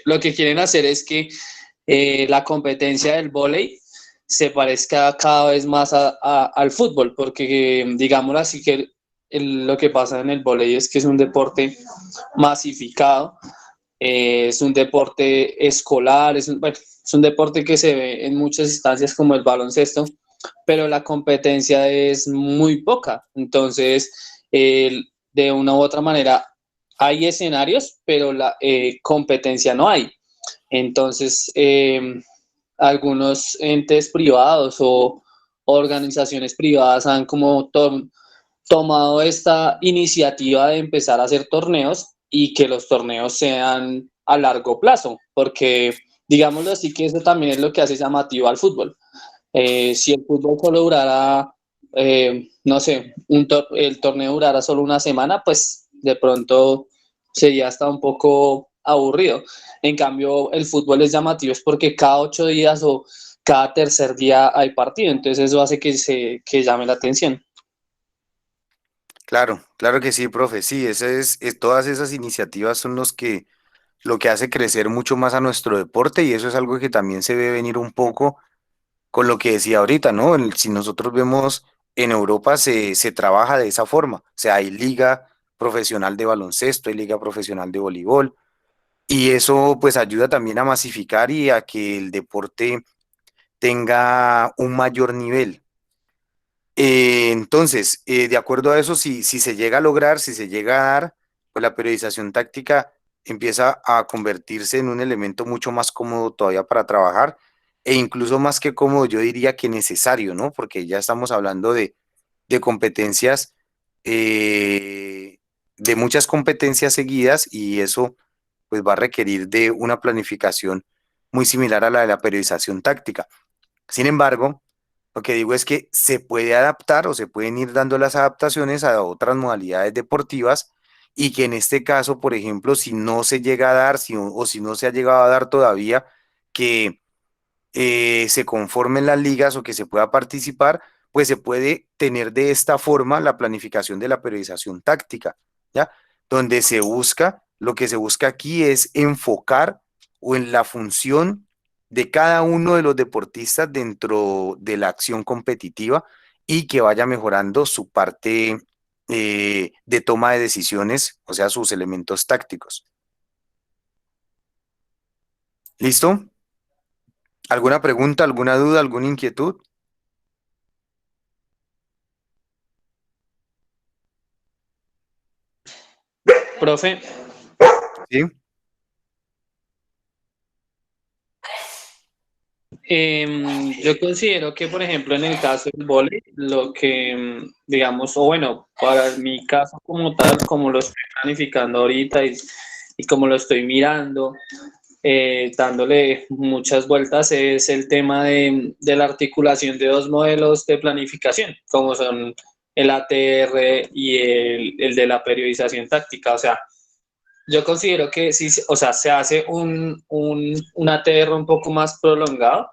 lo que quieren hacer es que la competencia del vóley se parezca cada vez más al fútbol, porque digámoslo así que lo que pasa en el vóley es que es un deporte masificado, es un deporte escolar, bueno, es un deporte que se ve en muchas instancias como el baloncesto, pero la competencia es muy poca. Entonces, de una u otra manera, hay escenarios, pero la competencia no hay. Entonces, algunos entes privados o organizaciones privadas han como tomado esta iniciativa de empezar a hacer torneos y que los torneos sean a largo plazo, porque digámoslo así que eso también es lo que hace llamativo al fútbol. Si el fútbol solo durara, no sé, el torneo durara solo una semana, pues de pronto sería hasta un poco aburrido. En cambio, el fútbol es llamativo es porque cada 8 días o cada tercer día hay partido, entonces eso hace que llame la atención. claro, claro que sí, profe. Sí, todas esas iniciativas son lo que hace crecer mucho más a nuestro deporte y eso es algo que también se ve venir un poco con lo que decía ahorita, ¿no? Si nosotros vemos en Europa se trabaja de esa forma. O sea, hay liga profesional de baloncesto, hay liga profesional de voleibol y eso pues ayuda también a masificar y a que el deporte tenga un mayor nivel. Entonces, de acuerdo a eso, si se llega a lograr, si se llega a dar, pues la periodización táctica empieza a convertirse en un elemento mucho más cómodo todavía para trabajar e incluso más que cómodo, yo diría que necesario, ¿no? Porque ya estamos hablando de competencias, de muchas competencias seguidas y eso pues va a requerir de una planificación muy similar a la de la periodización táctica. Sin embargo, lo que digo es que se puede adaptar o se pueden ir dando las adaptaciones a otras modalidades deportivas y que en este caso, por ejemplo, si no se llega a dar o si no se ha llegado a dar todavía, que se conformen las ligas o que se pueda participar, pues se puede tener de esta forma la planificación de la periodización táctica, ¿ya? Donde lo que se busca aquí es enfocar o en la función de cada uno de los deportistas dentro de la acción competitiva y que vaya mejorando su parte de toma de decisiones, o sea, sus elementos tácticos. ¿Listo? ¿Alguna pregunta, alguna duda, alguna inquietud? Profe, Sí. yo considero que, por ejemplo, en el caso del vóley, lo que, digamos, o bueno, para mi caso como tal, como lo estoy planificando ahorita y como lo estoy mirando, dándole muchas vueltas, es el tema de la articulación de dos modelos de planificación, como son el ATR y el de la periodización táctica. O sea, yo considero que sí, o sea, se hace un ATR un poco más prolongado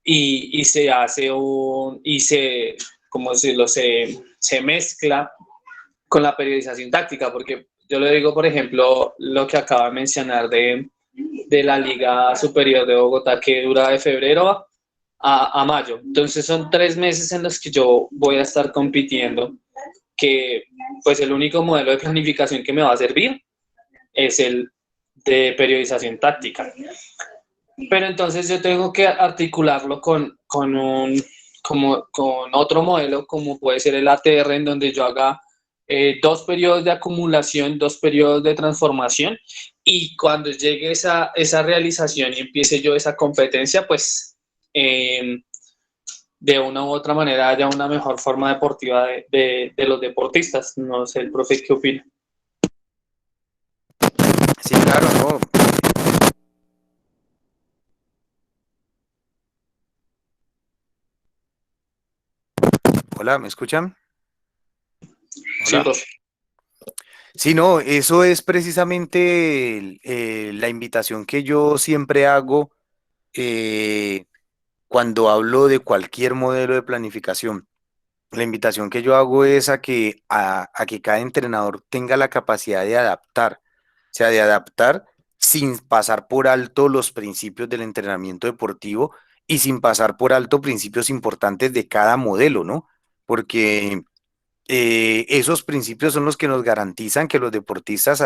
y se hace como decirlo, se mezcla con la periodización táctica, porque yo le digo, por ejemplo, lo que acaba de mencionar de la Liga Superior de Bogotá, que dura de febrero a mayo. Entonces son 3 meses en los que yo voy a estar compitiendo, que pues el único modelo de planificación que me va a servir es el de periodización táctica. Pero entonces yo tengo que articularlo con otro modelo, como puede ser el ATR, en donde yo haga 2 periodos de acumulación, 2 periodos de transformación, y cuando llegue esa realización y empiece yo esa competencia, pues de una u otra manera haya una mejor forma deportiva de los deportistas. No sé, el profe, ¿qué opina? Sí, claro, no. Hola, ¿me escuchan? Sí, Hola. profe. Sí, no, eso es precisamente la invitación que yo siempre hago eh, cuando hablo de cualquier modelo de planificación. La invitación que yo hago es a que cada entrenador tenga la capacidad de adaptar, o sea, de adaptar sin pasar por alto los principios del entrenamiento deportivo y sin pasar por alto principios importantes de cada modelo, ¿no? Porque esos principios son los que nos garantizan que los deportistas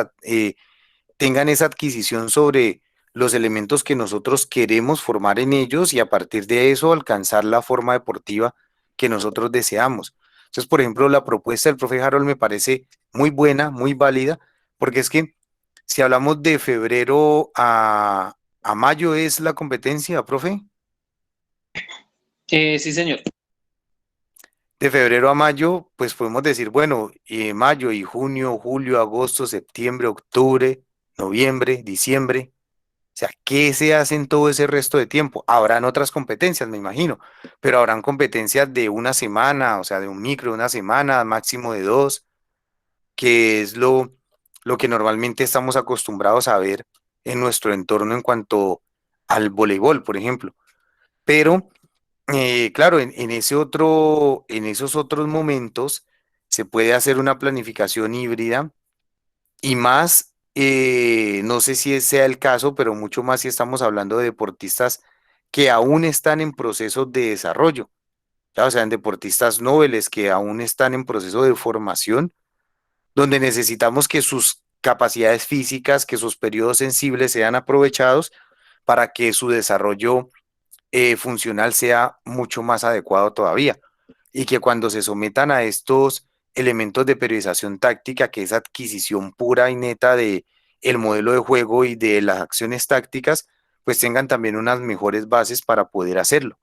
tengan esa adquisición sobre los elementos que nosotros queremos formar en ellos y a partir de eso alcanzar la forma deportiva que nosotros deseamos. Entonces, por ejemplo, la propuesta del profe Harold me parece muy buena, muy válida, porque es que si hablamos de febrero a mayo es la competencia, profe. Sí, señor. De febrero a mayo, pues podemos decir, bueno, mayo y junio, julio, agosto, septiembre, octubre, noviembre, diciembre. O sea, ¿qué se hace en todo ese resto de tiempo? Habrán otras competencias, me imagino, pero habrán competencias de una semana, o sea, de un micro, de una semana, máximo de dos, que es lo que normalmente estamos acostumbrados a ver en nuestro entorno en cuanto al voleibol, por ejemplo. Pero claro, en esos otros momentos se puede hacer una planificación híbrida y más, no sé si sea el caso, pero mucho más si estamos hablando de deportistas que aún están en proceso de desarrollo, ¿ya? O sea, en deportistas nobles que aún están en proceso de formación, donde necesitamos que sus capacidades físicas, que sus periodos sensibles sean aprovechados para que su desarrollo funcional sea mucho más adecuado todavía y que cuando se sometan a estos elementos de periodización táctica, que es adquisición pura y neta de el modelo de juego y de las acciones tácticas, pues tengan también unas mejores bases para poder hacerlo.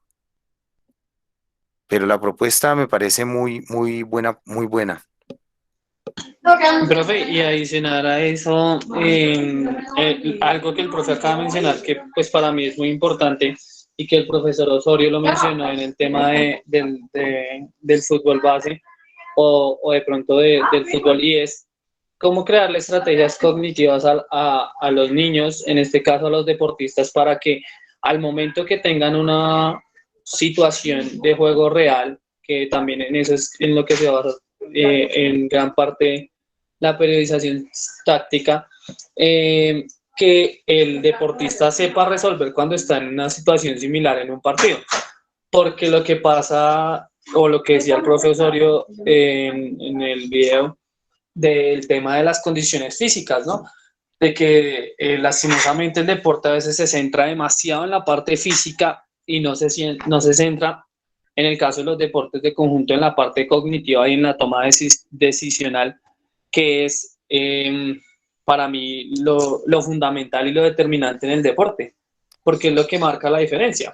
Pero la propuesta me parece muy, muy buena, muy buena. Profe, y adicionar a eso, algo que el profe acaba de mencionar, que pues para mí es muy importante y que el profesor Osorio lo mencionó en el tema del fútbol base o de pronto del fútbol, y es cómo crearle estrategias cognitivas a los niños, en este caso a los deportistas, para que al momento que tengan una situación de juego real, que también en eso es en lo que se basa en gran parte la periodización táctica, que el deportista sepa resolver cuando está en una situación similar en un partido. Porque lo que pasa, o lo que decía el profe Osorio en el video, del tema de las condiciones físicas, ¿no? De que lastimosamente el deporte a veces se centra demasiado en la parte física y no se centra, en el caso de los deportes de conjunto, en la parte cognitiva y en la toma decisional, que es para mí lo fundamental y lo determinante en el deporte, porque es lo que marca la diferencia.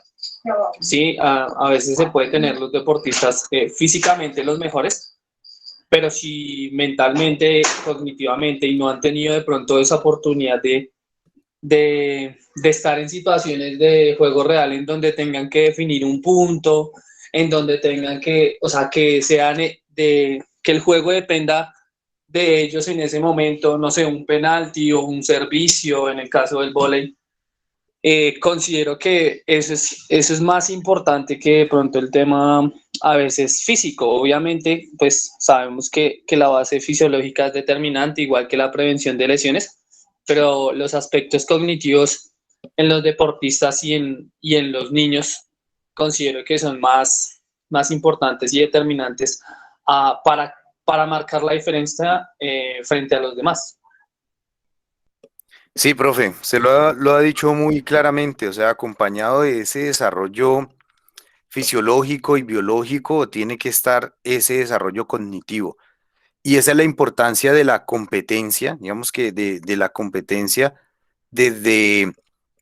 Sí, a veces se puede tener los deportistas físicamente los mejores, pero si mentalmente, cognitivamente, y no han tenido de pronto esa oportunidad de estar en situaciones de juego real en donde tengan que definir un punto, en donde tengan que, o sea, que sean que el juego dependa de ellos en ese momento, no sé, un penalti o un servicio en el caso del vóley. Considero que eso es más importante que de pronto el tema a veces físico. Obviamente, pues sabemos que la base fisiológica es determinante, igual que la prevención de lesiones, pero los aspectos cognitivos en los deportistas y en los niños considero que son más importantes y determinantes para marcar la diferencia frente a los demás. Sí, profe, lo ha dicho muy claramente, o sea, acompañado de ese desarrollo fisiológico y biológico, tiene que estar ese desarrollo cognitivo. Y esa es la importancia de la competencia, digamos que de la competencia desde,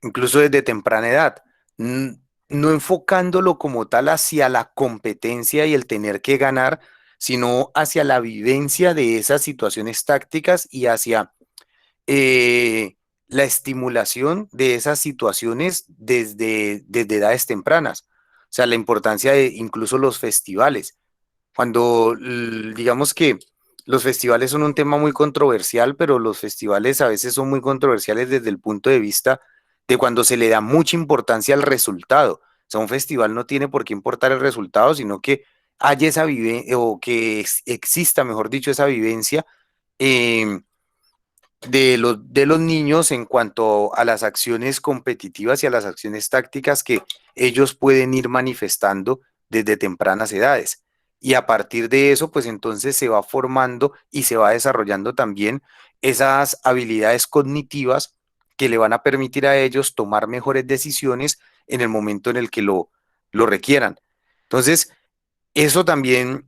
incluso desde temprana edad, N- no enfocándolo como tal hacia la competencia y el tener que ganar, sino hacia la vivencia de esas situaciones tácticas y hacia la estimulación de esas situaciones desde edades tempranas. O sea, la importancia de incluso los festivales. Cuando digamos que los festivales son un tema muy controversial, pero los festivales a veces son muy controversiales desde el punto de vista de cuando se le da mucha importancia al resultado. O sea, un festival no tiene por qué importar el resultado, sino que haya esa vivencia, o que exista, mejor dicho, esa vivencia eh, de los niños en cuanto a las acciones competitivas y a las acciones tácticas que ellos pueden ir manifestando desde tempranas edades. Y a partir de eso, pues entonces se va formando y se va desarrollando también esas habilidades cognitivas que le van a permitir a ellos tomar mejores decisiones en el momento en el que lo requieran. Entonces, eso también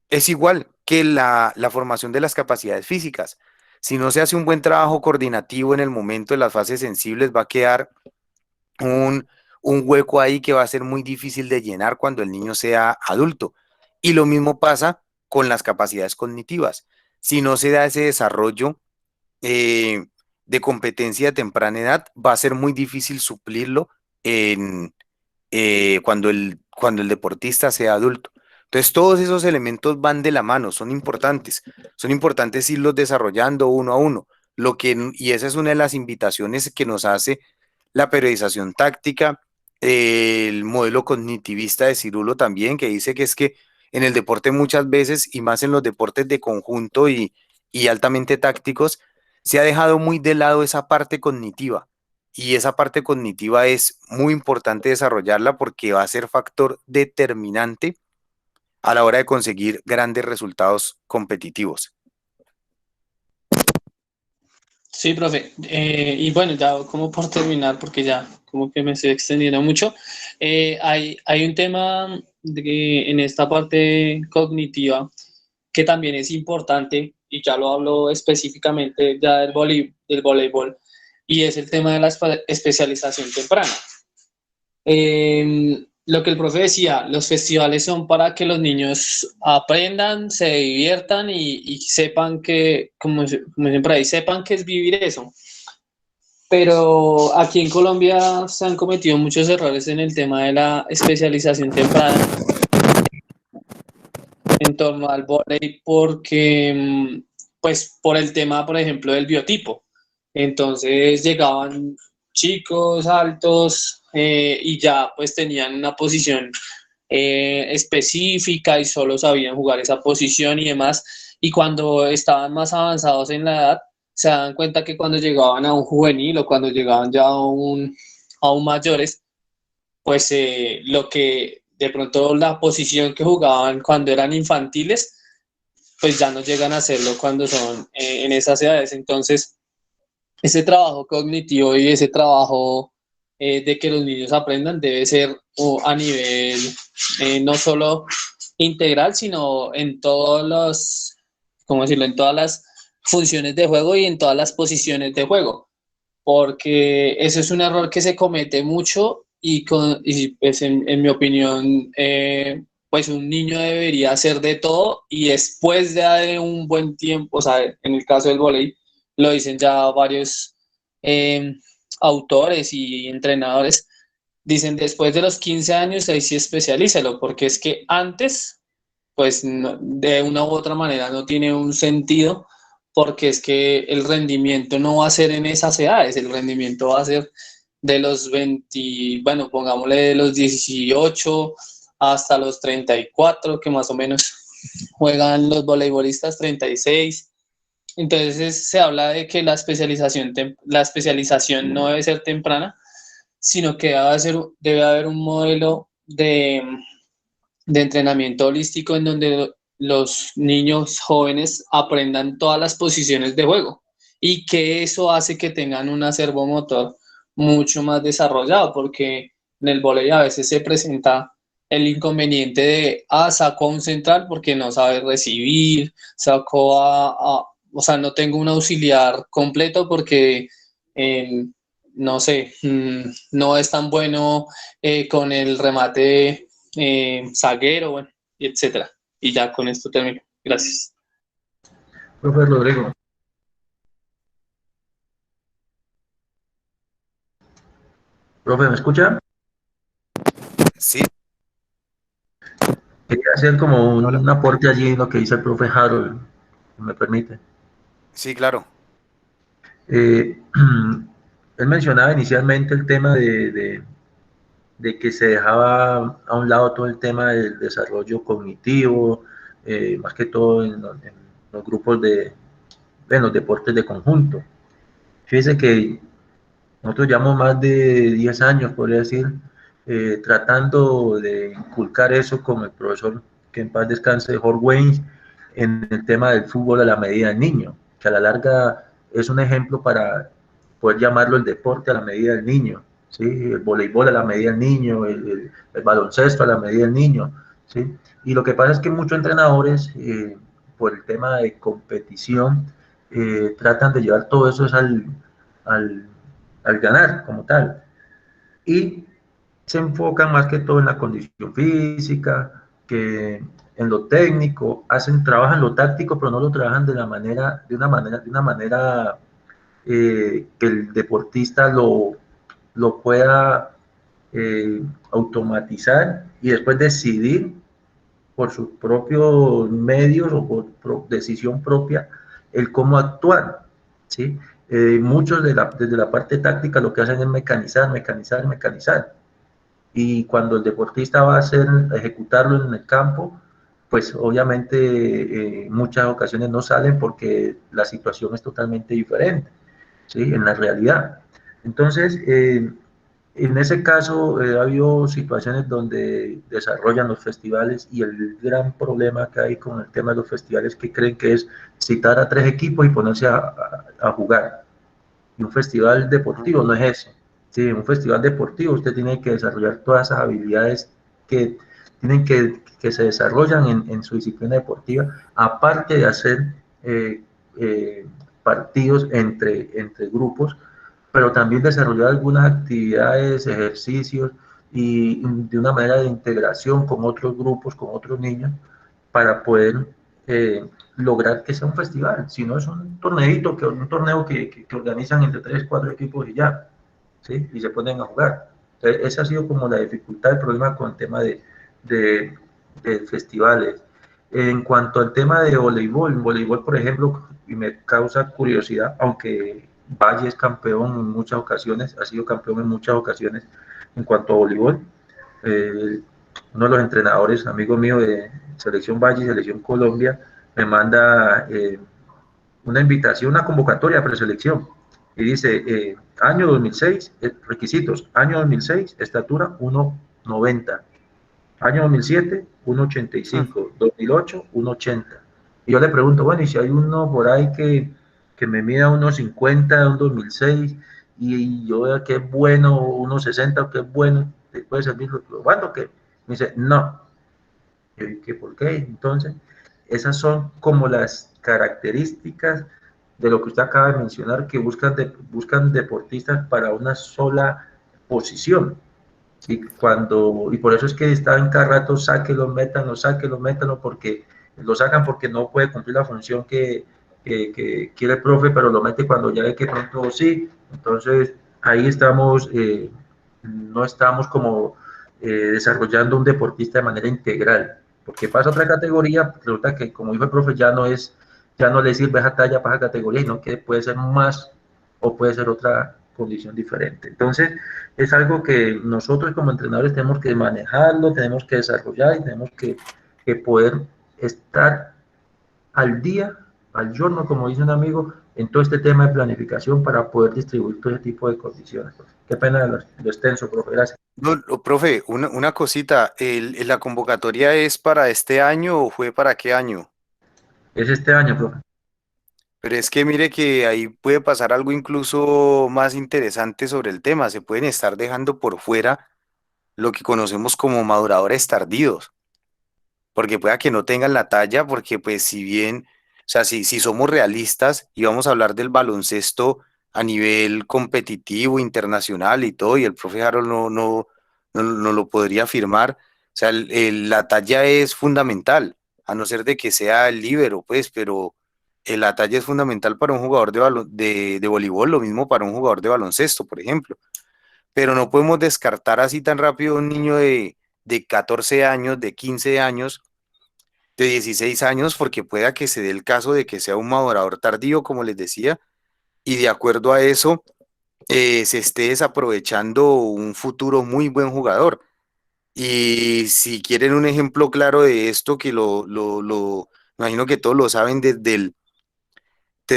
es igual que la formación de las capacidades físicas. Si no se hace un buen trabajo coordinativo en el momento de las fases sensibles, va a quedar un, un hueco ahí que va a ser muy difícil de llenar cuando el niño sea adulto. Y lo mismo pasa con las capacidades cognitivas. Si no se da ese desarrollo eh, de competencia de temprana edad, va a ser muy difícil suplirlo en, cuando el deportista sea adulto. Entonces, todos esos elementos van de la mano, son importantes irlos desarrollando uno a uno. Y esa es una de las invitaciones que nos hace la periodización táctica, el modelo cognitivista de Cirulo también, que dice que es que en el deporte muchas veces, y más en los deportes de conjunto y altamente tácticos, se ha dejado muy de lado esa parte cognitiva. Y esa parte cognitiva es muy importante desarrollarla porque va a ser factor determinante a la hora de conseguir grandes resultados competitivos. Sí, profe. Y bueno, ya como por terminar, porque ya como que me estoy extendiendo mucho, hay un tema en esta parte cognitiva que también es importante, y ya lo hablo específicamente ya del voleibol, y es el tema de la especialización temprana. lo que el profe decía, los festivales son para que los niños aprendan, se diviertan y sepan que, como siempre ahí, sepan que es vivir eso. Pero aquí en Colombia se han cometido muchos errores en el tema de la especialización temprana en torno al vóley porque, pues, por el tema, por ejemplo, del biotipo. Entonces llegaban chicos altos y ya pues tenían una posición específica y solo sabían jugar esa posición y demás. Y cuando estaban más avanzados en la edad, se dan cuenta que cuando llegaban a un juvenil o cuando llegaban ya a un mayores, pues lo que de pronto la posición que jugaban cuando eran infantiles, pues ya no llegan a hacerlo cuando son en esas edades. Entonces, ese trabajo cognitivo y ese trabajo de que los niños aprendan debe ser a nivel no solo integral, sino en todos los, ¿cómo decirlo?, en todas las funciones de juego y en todas las posiciones de juego, porque ese es un error que se comete mucho y pues en mi opinión, pues un niño debería hacer de todo y después de un buen tiempo, o sea, en el caso del vóley, lo dicen ya varios eh, autores y entrenadores, dicen después de los 15 años ahí sí especialícelo, porque es que antes, pues de una u otra manera no tiene un sentido, porque es que el rendimiento no va a ser en esas edades, el rendimiento va a ser de los 20, bueno, pongámosle de los 18 hasta los 34, que más o menos juegan los voleibolistas 36. Entonces se habla de que la especialización no debe ser temprana, sino que debe haber un modelo de entrenamiento holístico en donde los niños jóvenes aprendan todas las posiciones de juego y que eso hace que tengan un acervo motor mucho más desarrollado, porque en el vóley a veces se presenta el inconveniente de, sacó a un central porque no sabe recibir, o sea, no tengo un auxiliar completo porque, no sé, no es tan bueno con el remate zaguero, bueno, etcétera. Y ya con esto termino. Gracias. Profe Rodrigo. Profe, ¿me escucha? Sí, Quería hacer como hola. un aporte allí en lo que dice el profe Harold, si me permite. Sí, claro. Eh, él mencionaba inicialmente el tema de que se dejaba a un lado todo el tema del desarrollo cognitivo, más que todo en los grupos en los deportes de conjunto. Fíjese que nosotros llevamos más de 10 años, podría decir, tratando de inculcar eso con el profesor, que en paz descanse, Jorge Wayne, en el tema del fútbol a la medida del niño, que a la larga es un ejemplo para poder llamarlo el deporte a la medida del niño, ¿sí? El voleibol a la medida del niño, el baloncesto a la medida del niño, ¿sí? Y lo que pasa es que muchos entrenadores, por el tema de competición, tratan de llevar todo eso al al ganar como tal. Y se enfocan más que todo en la condición física, que en lo técnico, trabajan lo táctico, pero no lo trabajan de una manera que el deportista lo pueda automatizar y después decidir por sus propios medios o por decisión propia el cómo actuar, ¿sí? Muchos desde la parte táctica lo que hacen es mecanizar, mecanizar, mecanizar. Y cuando el deportista va a ejecutarlo en el campo, pues obviamente muchas ocasiones no salen porque la situación es totalmente diferente, ¿sí? En la realidad. Entonces, en ese caso, ha habido situaciones donde desarrollan los festivales y el gran problema que hay con el tema de los festivales que creen que es citar a 3 equipos y ponerse a jugar. Y un festival deportivo no es eso. Sí, un festival deportivo usted tiene que desarrollar todas esas habilidades que tienen que se desarrollan en su disciplina deportiva, aparte de hacer partidos entre grupos, pero también desarrollar algunas actividades, ejercicios y de una manera de integración con otros grupos, con otros niños, para poder lograr que sea un festival. Si no es un torneito, un torneo que organizan entre 3, 4 equipos y ya, ¿sí? Y se ponen a jugar. Entonces, esa ha sido como la dificultad, el problema con el tema de, de festivales. En cuanto al tema de voleibol, por ejemplo, y me causa curiosidad, aunque Valle es campeón en muchas ocasiones, ha sido campeón en muchas ocasiones en cuanto a voleibol. Eh, Uno de los entrenadores, amigo mío de Selección Valle y Selección Colombia, me manda una invitación, una convocatoria para selección. Y dice, año 2006, requisitos, año 2006, estatura 1,90. Año 2007, 1,85. 2008, 1,80. Y yo le pregunto, bueno, y si hay uno por ahí que me mida 1,50, un 2006, y yo vea que es bueno, 1,60, que es bueno, te puede servir, ¿cuándo que? Me dice, no. ¿Qué, por qué? Entonces, esas son como las características de lo que usted acaba de mencionar, que buscan deportistas para una sola posición. Y por eso es que está en cada rato, sáquelo, métanlo, porque lo sacan porque no puede cumplir la función que quiere el profe, pero lo mete cuando ya ve que pronto sí. Entonces, ahí estamos, no estamos como desarrollando un deportista de manera integral, porque pasa a otra categoría, resulta que, como dijo el profe, ya no le sirve esa talla para esa categoría, sino que puede ser más o puede ser otra condición diferente. Entonces, es algo que nosotros como entrenadores tenemos que manejarlo, tenemos que desarrollar y tenemos que poder estar al día, al giorno, como dice un amigo, en todo este tema de planificación para poder distribuir todo ese tipo de condiciones. Qué pena lo extenso, profe, gracias. No, profe, una cosita, ¿la convocatoria es para este año o fue para qué año? Es este año, profe. Pero es que mire que ahí puede pasar algo incluso más interesante sobre el tema. Se pueden estar dejando por fuera lo que conocemos como maduradores tardíos, porque pueda que no tengan la talla, porque pues si bien, o sea, si somos realistas y vamos a hablar del baloncesto a nivel competitivo, internacional y todo, y el profe Harold no lo podría afirmar, o sea, la talla es fundamental, a no ser de que sea el líbero, pues, pero la talla es fundamental para un jugador de voleibol, lo mismo para un jugador de baloncesto, por ejemplo. Pero no podemos descartar así tan rápido a un niño de 14 años, de 15 años, de 16 años, porque pueda que se dé el caso de que sea un madurador tardío, como les decía, y de acuerdo a eso se esté desaprovechando un futuro muy buen jugador. Y si quieren un ejemplo claro de esto, que imagino que todos lo saben desde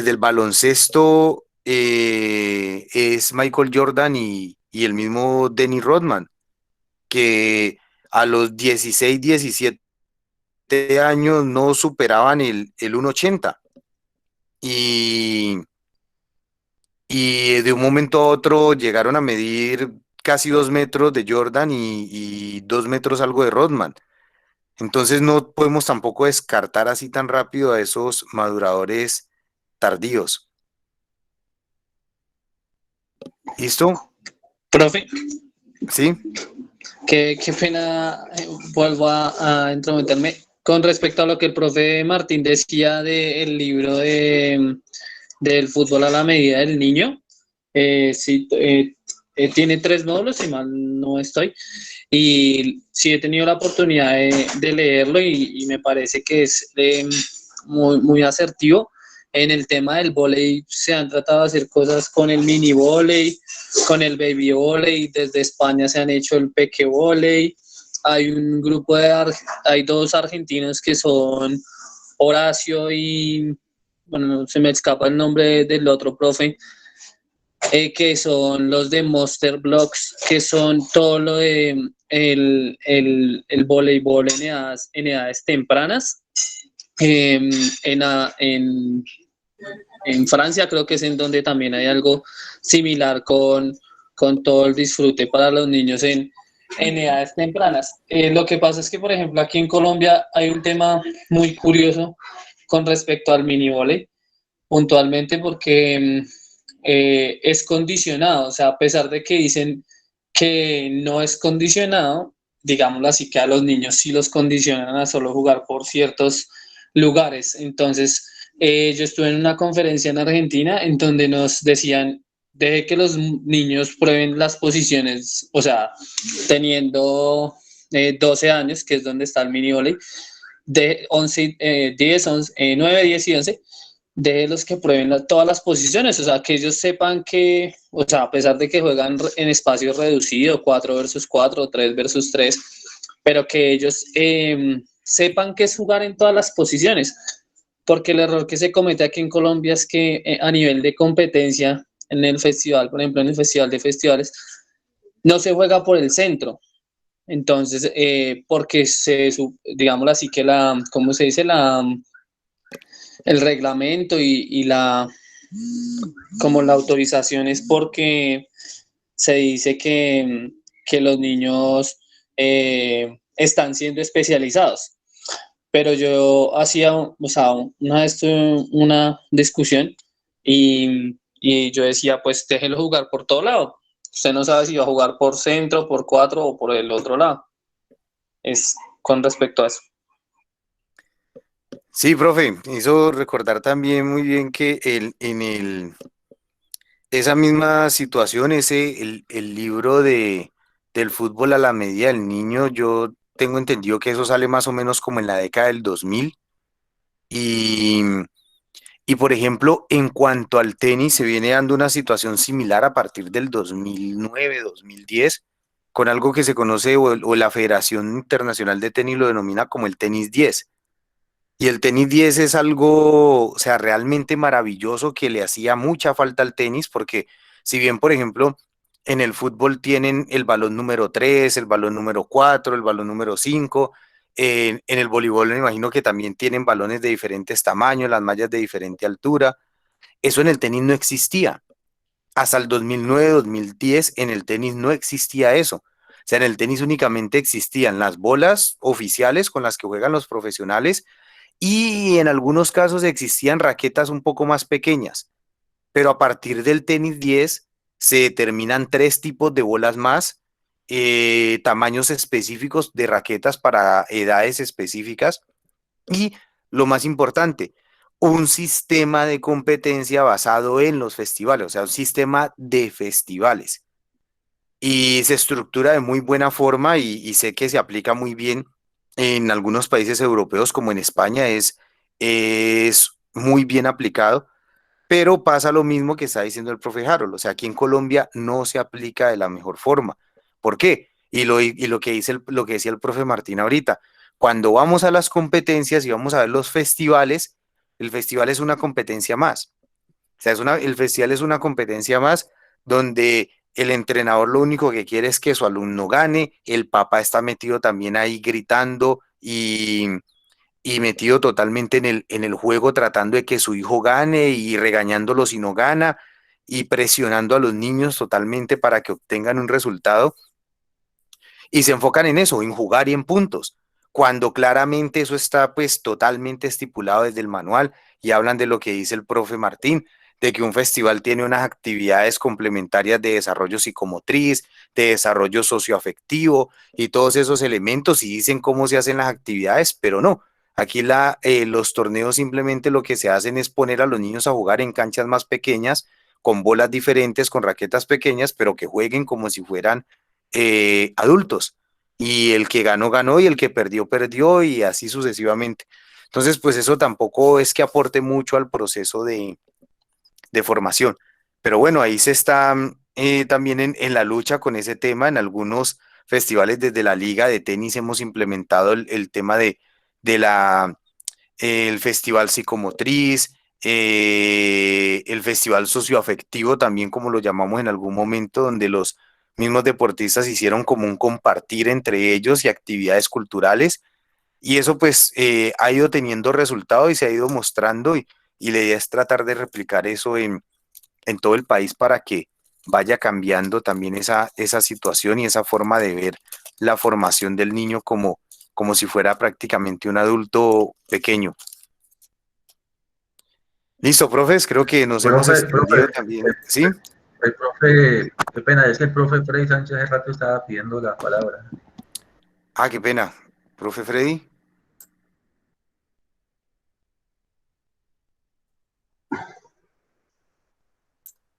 el baloncesto, es Michael Jordan y el mismo Dennis Rodman, que a los 16, 17 años no superaban el 1,80 y, y de un momento a otro llegaron a medir casi 2 metros de Jordan y 2 metros algo de Rodman. Entonces no podemos tampoco descartar así tan rápido a esos maduradores tardíos. ¿Listo? Profe, ¿Sí? qué pena, vuelvo a entrometerme. Con respecto a lo que el profe Martín decía del libro del fútbol a la medida del niño, sí, tiene 3 módulos, si mal no estoy, y sí he tenido la oportunidad de leerlo y me parece que es muy asertivo. En el tema del vóley se han tratado de hacer cosas con el mini vóley, con el baby vóley, desde España se han hecho el peque vóley. Hay un grupo hay 2 argentinos que son Horacio y, bueno, se me escapa el nombre del otro profe, que son los de Monster Blocks, que son todo lo de el voleibol en edades tempranas. En Francia creo que es en donde también hay algo similar con todo el disfrute para los niños en edades tempranas. Lo que pasa es que, por ejemplo, aquí en Colombia hay un tema muy curioso con respecto al mini volley, puntualmente porque es condicionado, o sea, a pesar de que dicen que no es condicionado, digámoslo así, que a los niños sí los condicionan a solo jugar por ciertos lugares. Entonces, yo estuve en una conferencia en Argentina en donde nos decían, deje que los niños prueben las posiciones, o sea, teniendo 12 años, que es donde está el mini volley, de 11, 10, 11, 9, 10 y 11, de los que prueben todas las posiciones, o sea, que ellos sepan que, o sea, a pesar de que juegan en espacio reducido, 4 versus 4, 3 versus 3, pero que ellos sepan que es jugar en todas las posiciones, porque el error que se comete aquí en Colombia es que a nivel de competencia en el festival, por ejemplo, en el festival de festivales, no se juega por el centro. Entonces, porque digámoslo así, que ¿cómo se dice? El reglamento y como la autorización es porque se dice que los niños están siendo especializados. Pero yo hacía, o sea, una vez tuve una discusión y yo decía, pues déjelo jugar por todo lado. Usted no sabe si va a jugar por centro, por cuatro o por el otro lado. Es con respecto a eso. Sí, profe, hizo recordar también muy bien que esa misma situación, el libro del fútbol a la medida del niño, yo tengo entendido que eso sale más o menos como en la década del 2000 y, y por ejemplo, en cuanto al tenis, se viene dando una situación similar a partir del 2009, 2010, con algo que se conoce o la Federación Internacional de Tenis lo denomina como el tenis 10. Y el tenis 10 es algo, o sea, realmente maravilloso que le hacía mucha falta al tenis, porque si bien, por ejemplo, en el fútbol tienen el balón número 3, el balón número 4, el balón número 5, en el voleibol me imagino que también tienen balones de diferentes tamaños, las mallas de diferente altura. Eso en el tenis no existía. Hasta el 2009, 2010, en el tenis no existía eso. O sea, en el tenis únicamente existían las bolas oficiales con las que juegan los profesionales y en algunos casos existían raquetas un poco más pequeñas, pero a partir del tenis 10 se determinan tres tipos de bolas más, tamaños específicos de raquetas para edades específicas y lo más importante, un sistema de competencia basado en los festivales, o sea, un sistema de festivales. Y se estructura de muy buena forma y sé que se aplica muy bien en algunos países europeos como en España, es muy bien aplicado, pero pasa lo mismo que está diciendo el profe Harold, o sea, aquí en Colombia no se aplica de la mejor forma. ¿Por qué? Y lo que dice lo que decía el profe Martín ahorita, cuando vamos a las competencias y vamos a ver los festivales, el festival es una competencia más. O sea, el festival es una competencia más donde el entrenador lo único que quiere es que su alumno gane, el papá está metido también ahí gritando y metido totalmente en el juego tratando de que su hijo gane y regañándolo si no gana y presionando a los niños totalmente para que obtengan un resultado y se enfocan en eso, en jugar y en puntos, cuando claramente eso está pues totalmente estipulado desde el manual y hablan de lo que dice el profe Martín, de que un festival tiene unas actividades complementarias de desarrollo psicomotriz, de desarrollo socioafectivo y todos esos elementos y dicen cómo se hacen las actividades, pero no. Aquí los torneos simplemente lo que se hacen es poner a los niños a jugar en canchas más pequeñas, con bolas diferentes, con raquetas pequeñas, pero que jueguen como si fueran adultos. Y el que ganó, ganó y el que perdió, perdió y así sucesivamente. Entonces, pues eso tampoco es que aporte mucho al proceso de formación. Pero bueno, ahí se está también en la lucha con ese tema. En algunos festivales desde la Liga de Tenis hemos implementado el tema el festival psicomotriz, el festival socioafectivo también, como lo llamamos en algún momento, donde los mismos deportistas hicieron como un compartir entre ellos y actividades culturales. Y eso pues ha ido teniendo resultados y se ha ido mostrando y la idea es tratar de replicar eso en todo el país para que vaya cambiando también esa situación y esa forma de ver la formación del niño como si fuera prácticamente un adulto pequeño. Listo, profes, creo que nos hemos extendido también, ¿sí? El profe, qué pena, es que el profe Freddy Sánchez hace rato estaba pidiendo la palabra. Ah, qué pena. Profe Freddy,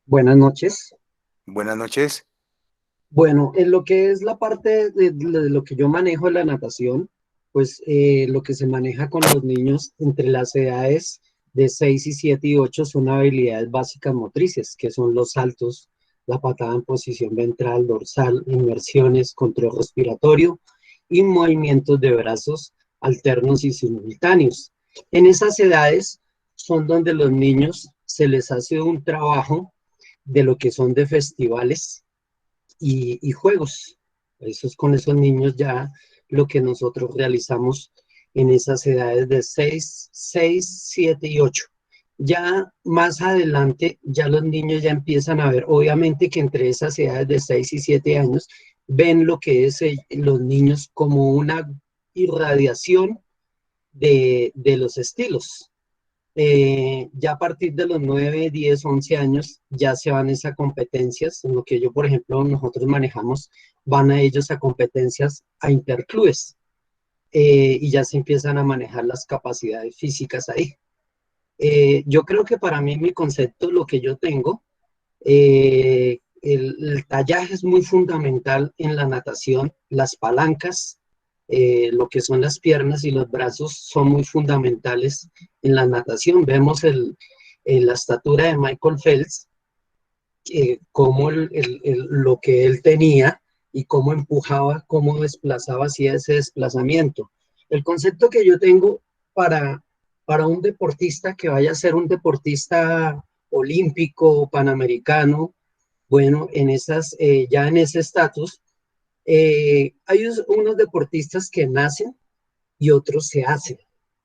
Buenas noches. buenas noches. Bueno, en lo que es la parte de lo que yo manejo de la natación, pues lo que se maneja con los niños entre las edades de 6 y 7 y 8 son habilidades básicas motrices, que son los saltos, la patada en posición ventral, dorsal, inmersiones, control respiratorio y movimientos de brazos alternos y simultáneos. En esas edades son donde los niños se les hace un trabajo de lo que son de festivales y juegos. Eso es con esos niños ya lo que nosotros realizamos en esas edades de 6, 7 y 8. Ya más adelante, ya los niños ya empiezan a ver, obviamente que entre esas edades de 6 y 7 años, ven lo que es los niños como una irradiación de los estilos. Ya a partir de los 9, 10, 11 años ya se van esas competencias, en lo que yo, por ejemplo, nosotros manejamos, van a ellos a competencias a interclubes y ya se empiezan a manejar las capacidades físicas ahí. Yo creo que para mí mi concepto, lo que yo tengo, el tallaje es muy fundamental en la natación, las palancas, lo que son las piernas y los brazos son muy fundamentales en la natación. Vemos la estatura de Michael Phelps, cómo lo que él tenía y cómo empujaba, cómo desplazaba, hacía ese desplazamiento. El concepto que yo tengo para un deportista que vaya a ser un deportista olímpico, panamericano, bueno, ya en ese estatus, hay unos deportistas que nacen y otros se hacen.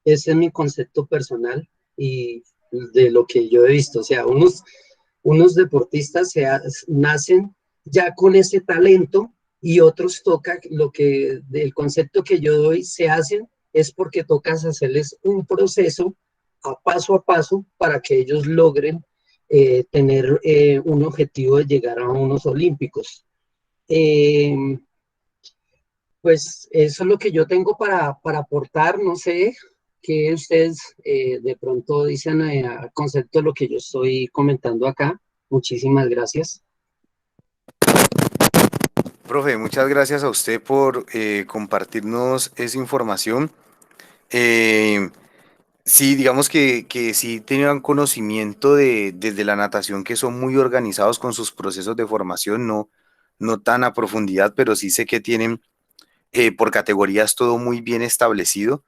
Ese es mi concepto personal y de lo que yo he visto. O sea, unos deportistas nacen ya con ese talento y otros toca del concepto que yo doy, se hacen, es porque tocas hacerles un proceso a paso para que ellos logren tener un objetivo de llegar a unos olímpicos. Eh, pues eso es lo que yo tengo para aportar, no sé qué ustedes de pronto dicen al concepto de lo que yo estoy comentando acá. Muchísimas gracias. Profe, muchas gracias a usted por compartirnos esa información. Eh, sí, digamos que sí tenían conocimiento desde la natación, que son muy organizados con sus procesos de formación, no, no tan a profundidad, pero sí sé que tienen por categorías todo muy bien establecido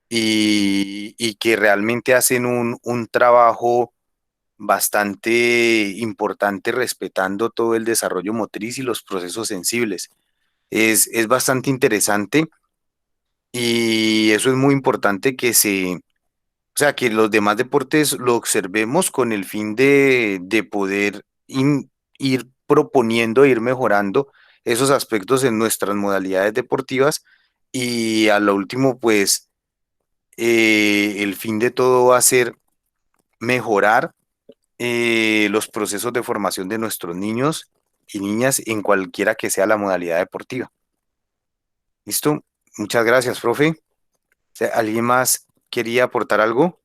y que realmente hacen un trabajo bastante importante respetando todo el desarrollo motriz y los procesos sensibles. Es bastante interesante y eso es muy importante o sea, que los demás deportes lo observemos con el fin de poder ir proponiendo, ir mejorando esos aspectos en nuestras modalidades deportivas y a lo último, pues, el fin de todo va a ser mejorar los procesos de formación de nuestros niños y niñas en cualquiera que sea la modalidad deportiva. ¿Listo? Muchas gracias, profe. ¿Alguien más quería aportar algo?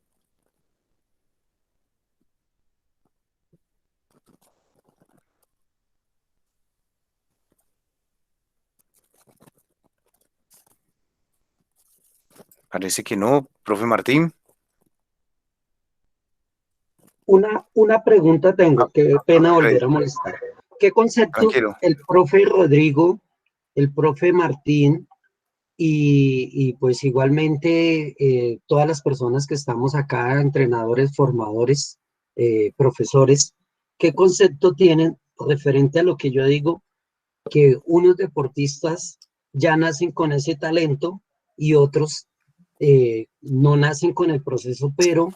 Parece que no, profe Martín. Una pregunta Ah, tengo, qué pena profe volver Freddy, a molestar. ¿Qué concepto tranquilo. el profe Rodrigo, el profe Martín pues igualmente todas las personas que estamos acá, entrenadores, formadores, profesores, qué concepto tienen referente a lo que yo digo, que unos deportistas ya nacen con ese talento y otros no nacen con el proceso, pero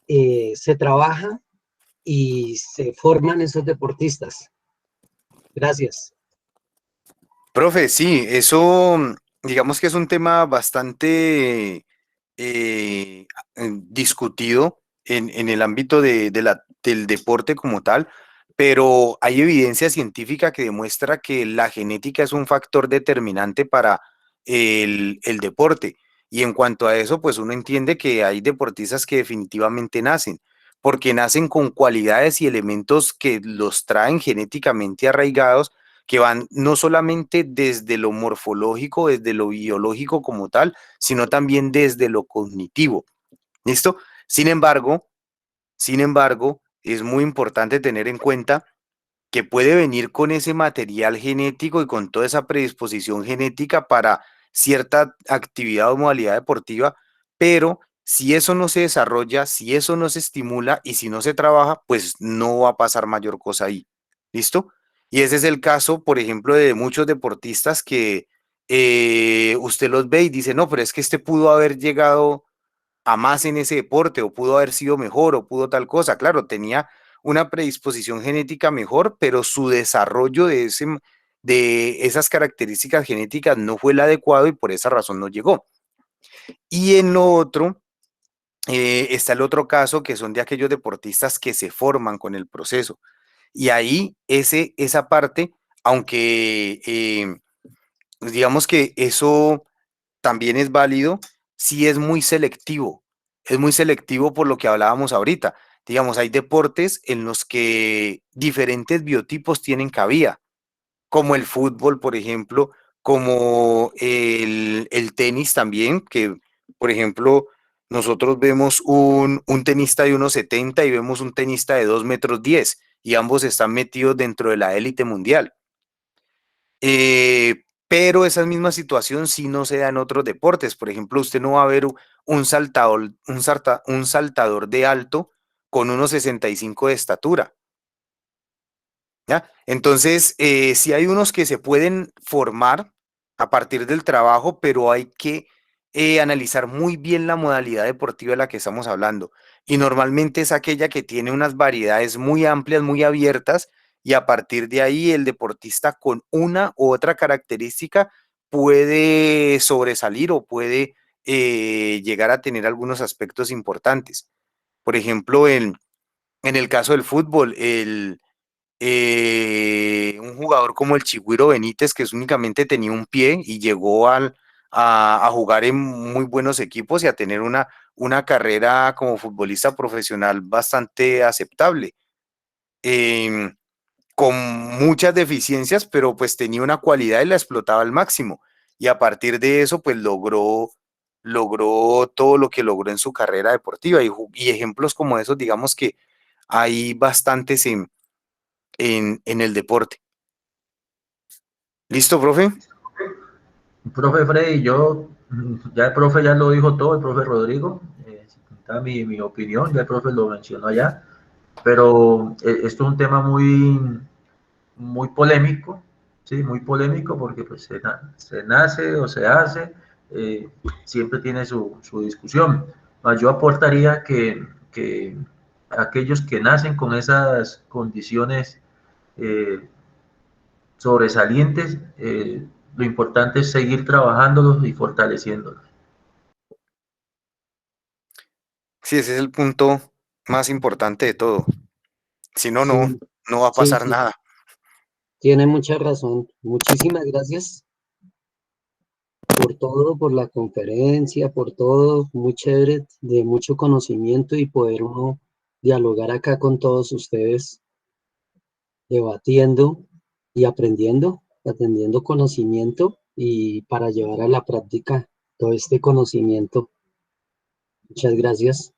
se trabaja y se forman esos deportistas? Gracias. Profe, sí, eso digamos que es un tema bastante discutido en el ámbito del deporte como tal, pero hay evidencia científica que demuestra que la genética es un factor determinante para el deporte. Y en cuanto a eso, pues uno entiende que hay deportistas que definitivamente nacen, porque nacen con cualidades y elementos que los traen genéticamente arraigados, que van no solamente desde lo morfológico, desde lo biológico como tal, sino también desde lo cognitivo. ¿Listo? Sin embargo, es muy importante tener en cuenta que puede venir con ese material genético y con toda esa predisposición genética para cierta actividad o modalidad deportiva, pero si eso no se desarrolla, si eso no se estimula y si no se trabaja, pues no va a pasar mayor cosa ahí. ¿Listo? Y ese es el caso, por ejemplo, de muchos deportistas que usted los ve y dice, no, pero es que este pudo haber llegado a más en ese deporte o pudo haber sido mejor o pudo tal cosa. Claro, tenía una predisposición genética mejor, pero su desarrollo de esas características genéticas no fue el adecuado y por esa razón no llegó. Y en lo otro, está el otro caso que son de aquellos deportistas que se forman con el proceso. Y ahí esa parte, aunque digamos que eso también es válido, si es muy selectivo por lo que hablábamos ahorita. Digamos, hay deportes en los que diferentes biotipos tienen cabida, como el fútbol, por ejemplo, como el tenis también, que, por ejemplo, nosotros vemos un tenista de 1,70 y vemos un tenista de 2,10 m y ambos están metidos dentro de la élite mundial. Pero esa misma situación sí no se da en otros deportes. Por ejemplo, usted no va a ver un saltador de alto con 1,65 de estatura. ¿Ya? Entonces, sí hay unos que se pueden formar a partir del trabajo, pero hay que analizar muy bien la modalidad deportiva de la que estamos hablando. Y normalmente es aquella que tiene unas variedades muy amplias, muy abiertas, y a partir de ahí el deportista con una u otra característica puede sobresalir o puede llegar a tener algunos aspectos importantes. Por ejemplo, en el caso del fútbol, un jugador como el Chigüiro Benítez, que únicamente tenía un pie y llegó a jugar en muy buenos equipos y a tener una carrera como futbolista profesional bastante aceptable, em, con muchas deficiencias, pero pues tenía una cualidad y la explotaba al máximo. Y a partir de eso, pues logró todo lo que logró en su carrera deportiva. Y ejemplos como esos, digamos que hay bastantes en el deporte. ¿Listo, profe? Profe Freddy, ya el profe ya lo dijo todo, el profe Rodrigo, está mi opinión, ya el profe lo mencionó allá, pero esto es un tema muy polémico, ¿sí? Muy polémico porque pues, se nace o se hace, siempre tiene su discusión. Mas yo aportaría que aquellos que nacen con esas condiciones eh, sobresalientes, lo importante es seguir trabajándolos y fortaleciéndolos. Sí, ese es el punto más importante de todo. Si no, Sí, no va a sí, pasar sí, nada. tiene mucha razón. Muchísimas gracias por todo, por la conferencia, por todo. Muy chévere, de mucho conocimiento y poder uno dialogar acá con todos ustedes, debatiendo y aprendiendo conocimiento y para llevar a la práctica todo este conocimiento. Muchas gracias.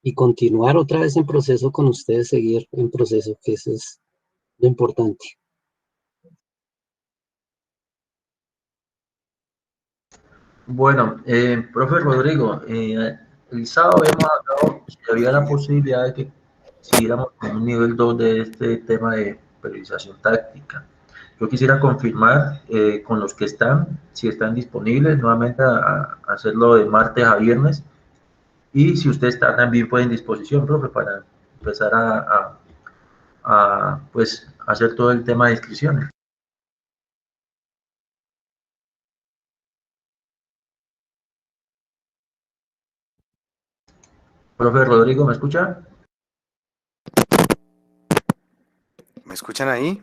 Y continuar otra vez en proceso con ustedes, seguir en proceso, que eso es lo importante. Bueno, profe Rodrigo, el sábado habíamos hablado si había la posibilidad de que siguiéramos con un nivel 2 de este tema de periodización táctica. Yo quisiera confirmar con los que están, si están disponibles, nuevamente a hacerlo de martes a viernes. Y si usted está también pues, en disposición, profe, para empezar pues, hacer todo el tema de inscripciones. Profe Rodrigo, ¿me escucha? ¿Me escuchan ahí?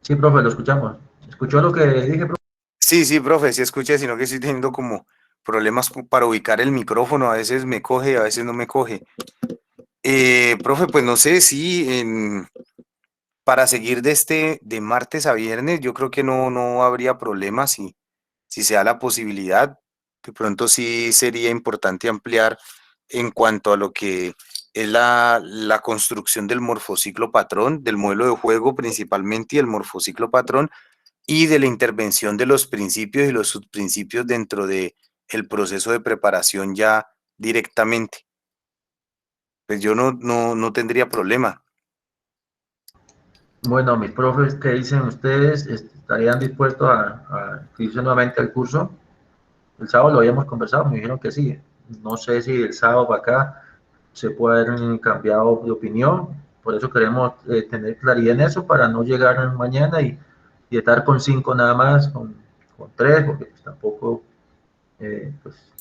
Sí, profe, lo escuchamos. ¿Escuchó lo que dije, profe? Sí, profe, sí escuché, sino que estoy teniendo como problemas para ubicar el micrófono, a veces me coge, a veces no me coge. Profe, pues no sé si para seguir de martes a viernes, yo creo que no habría problema si se da la posibilidad. De pronto sí sería importante ampliar en cuanto a lo que es la construcción del morfociclo patrón, del modelo de juego principalmente y el morfociclo patrón, y de la intervención de los principios y los subprincipios dentro de el proceso de preparación ya directamente. Pues yo no tendría problema. Bueno, mis profes, ¿qué dicen ustedes? ¿Estarían dispuestos a inscribirse nuevamente al curso? El sábado lo habíamos conversado, me dijeron que sí. No sé si el sábado para acá se puede haber cambiado de opinión. Por eso queremos tener claridad en eso para no llegar mañana y estar con 5 nada más, con 3, porque pues tampoco pues,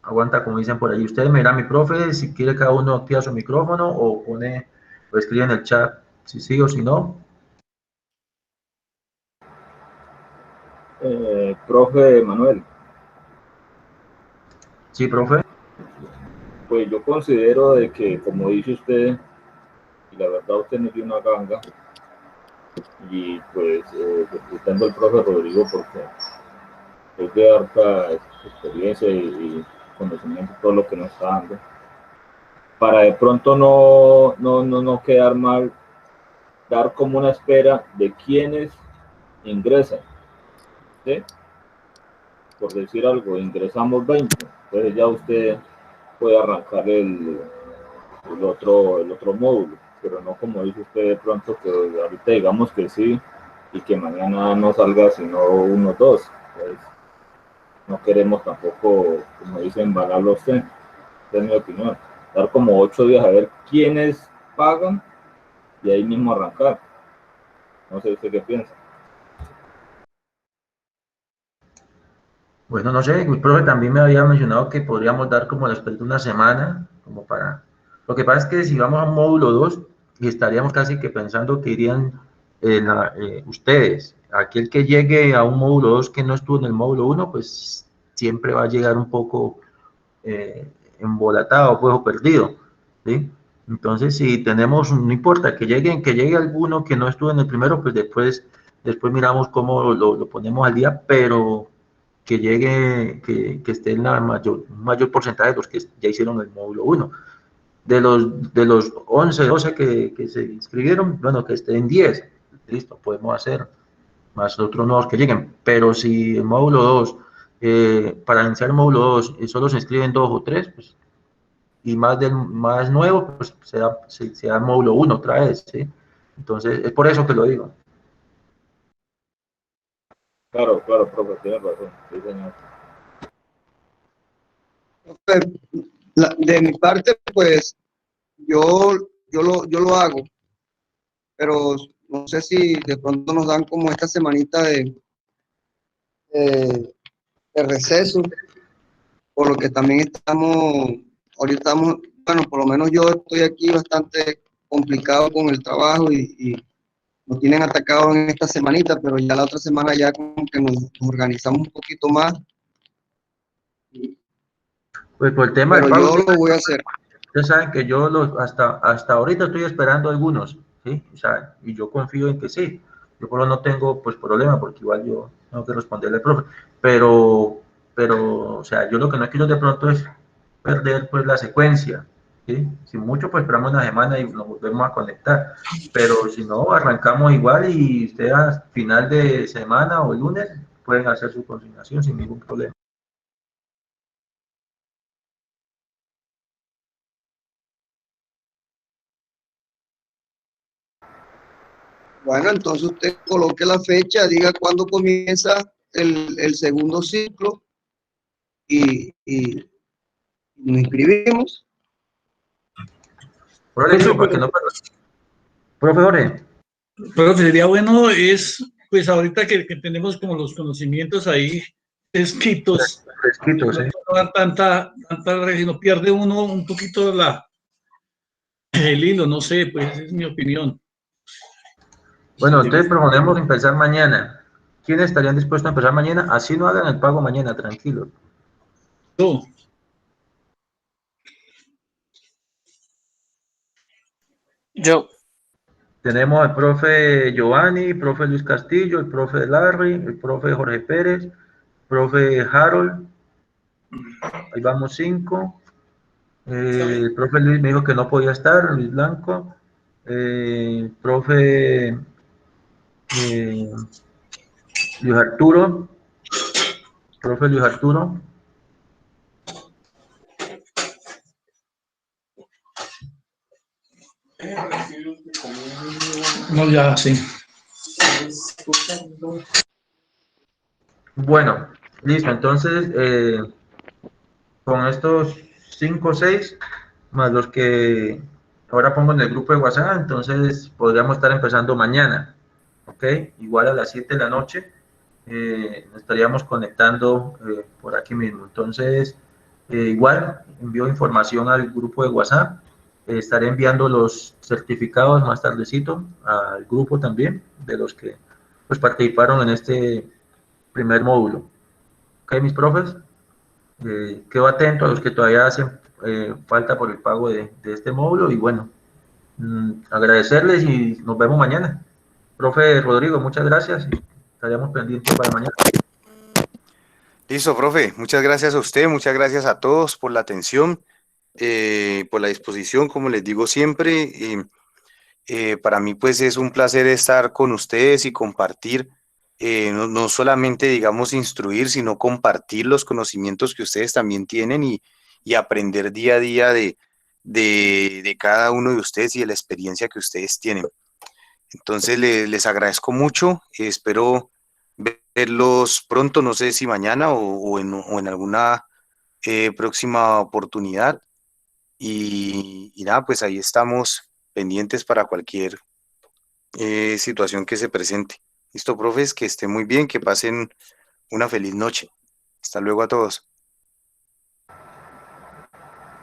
aguanta, como dicen por ahí. Ustedes me dirán, mi profe, si quiere cada uno activa su micrófono o escribe en el chat si sí o si no. Profe Manuel, Sí, profe. pues yo considero de que, como dice usted, y la verdad usted me dio una ganga, y pues felicitando al profe Rodrigo porque es de harta experiencia y conocimiento todo lo que nos está dando, para de pronto no quedar mal, dar como una espera de quienes ingresan, ¿sí? Por decir algo, ingresamos 20, entonces ya usted puede arrancar el otro módulo, pero no como dice usted de pronto que ahorita digamos que sí y que mañana no salga sino uno o dos. Pues no queremos tampoco, como dicen, embalarlo a usted, es mi opinión. Dar como 8 días a ver quiénes pagan y ahí mismo arrancar. No sé usted qué piensa. Bueno, no sé, el profe también me había mencionado que podríamos dar como la espera de una semana, como para... Lo que pasa es que si vamos a un módulo 2 y estaríamos casi que pensando que irían ustedes, aquel que llegue a un módulo 2 que no estuvo en el módulo 1, pues siempre va a llegar un poco embolatado, pues, o perdido, ¿sí? Entonces, si tenemos, no importa, que llegue alguno que no estuvo en el primero, pues después miramos cómo lo ponemos al día, pero que llegue, que esté en un mayor porcentaje de los que ya hicieron el módulo 1. De los 11, 12 que se inscribieron, bueno, que estén 10, listo, podemos hacer, más otros nuevos que lleguen. Pero si el módulo 2, para iniciar el módulo 2, solo se inscriben 2 o 3, pues, y más nuevo, pues se da el módulo 1 otra vez, ¿sí? Entonces, es por eso que lo digo. Claro, profe, tiene razón. Sí, señor. De mi parte, pues yo lo hago, pero no sé si de pronto nos dan como esta semanita de receso, por lo que también ahorita estamos, bueno, por lo menos yo estoy aquí bastante complicado con el trabajo y nos tienen atacados en esta semanita, pero ya la otra semana ya como que nos organizamos un poquito más. Pues por el tema Pero del pago, yo lo voy a hacer. ustedes saben que yo hasta ahorita estoy esperando algunos, ¿sí? O sea, y yo confío en que sí. Yo por lo no tengo pues problema porque igual yo tengo que responderle al profe. Pero, o sea, yo lo que no quiero de pronto es perder pues la secuencia, ¿sí? Si mucho pues esperamos una semana y nos volvemos a conectar. Pero si no, arrancamos igual y ustedes a final de semana o el lunes pueden hacer su consignación sin ningún problema. Bueno, entonces usted coloque la fecha, diga cuándo comienza el segundo ciclo y nos inscribimos. Profe, para que no... Profe Jorge. Pero sería bueno pues ahorita que tenemos como los conocimientos ahí escritos, Escritos, ¿sí? no dar tanta, sino pierde uno un poquito el hilo, no sé, pues es mi opinión. Bueno, entonces proponemos empezar mañana. ¿Quiénes estarían dispuestos a empezar mañana? Así no hagan el pago mañana, tranquilos. Tú. Yo. Tenemos al profe Giovanni, el profe Luis Castillo, el profe Larry, el profe Jorge Pérez, el profe Harold. Ahí vamos 5. El profe Luis me dijo que no podía estar, Luis Blanco. Profe Luis Arturo. Profe Luis Arturo. No, ya, sí. Bueno, listo. Entonces, con estos 5 o 6, más los que ahora pongo en el grupo de WhatsApp, entonces podríamos estar empezando mañana, ¿ok? Igual a las 7 de la noche nos estaríamos conectando por aquí mismo. Entonces, igual envío información al grupo de WhatsApp, estaré enviando los certificados más tardecito al grupo también, de los que pues, participaron en este primer módulo. ¿Ok, mis profes? Quedo atento a los que todavía hacen falta por el pago de este módulo y bueno, agradecerles y nos vemos mañana. Profe Rodrigo, muchas gracias y estaremos pendientes para mañana. Listo, profe. Muchas gracias a usted, muchas gracias a todos por la atención, por la disposición, como les digo siempre. Para mí pues es un placer estar con ustedes y compartir, no solamente digamos instruir, sino compartir los conocimientos que ustedes también tienen y aprender día a día de cada uno de ustedes y de la experiencia que ustedes tienen. Entonces les agradezco mucho, espero verlos pronto, no sé si mañana o en alguna próxima oportunidad. Y nada, pues ahí estamos pendientes para cualquier situación que se presente. Listo, profes, que estén muy bien, que pasen una feliz noche. Hasta luego a todos.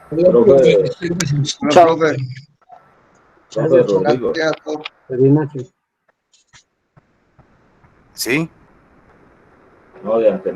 Profe, Chao, profe. profe Rodrigo. Gracias a todos. Feliz noche. ¿Sí? No, de antemano.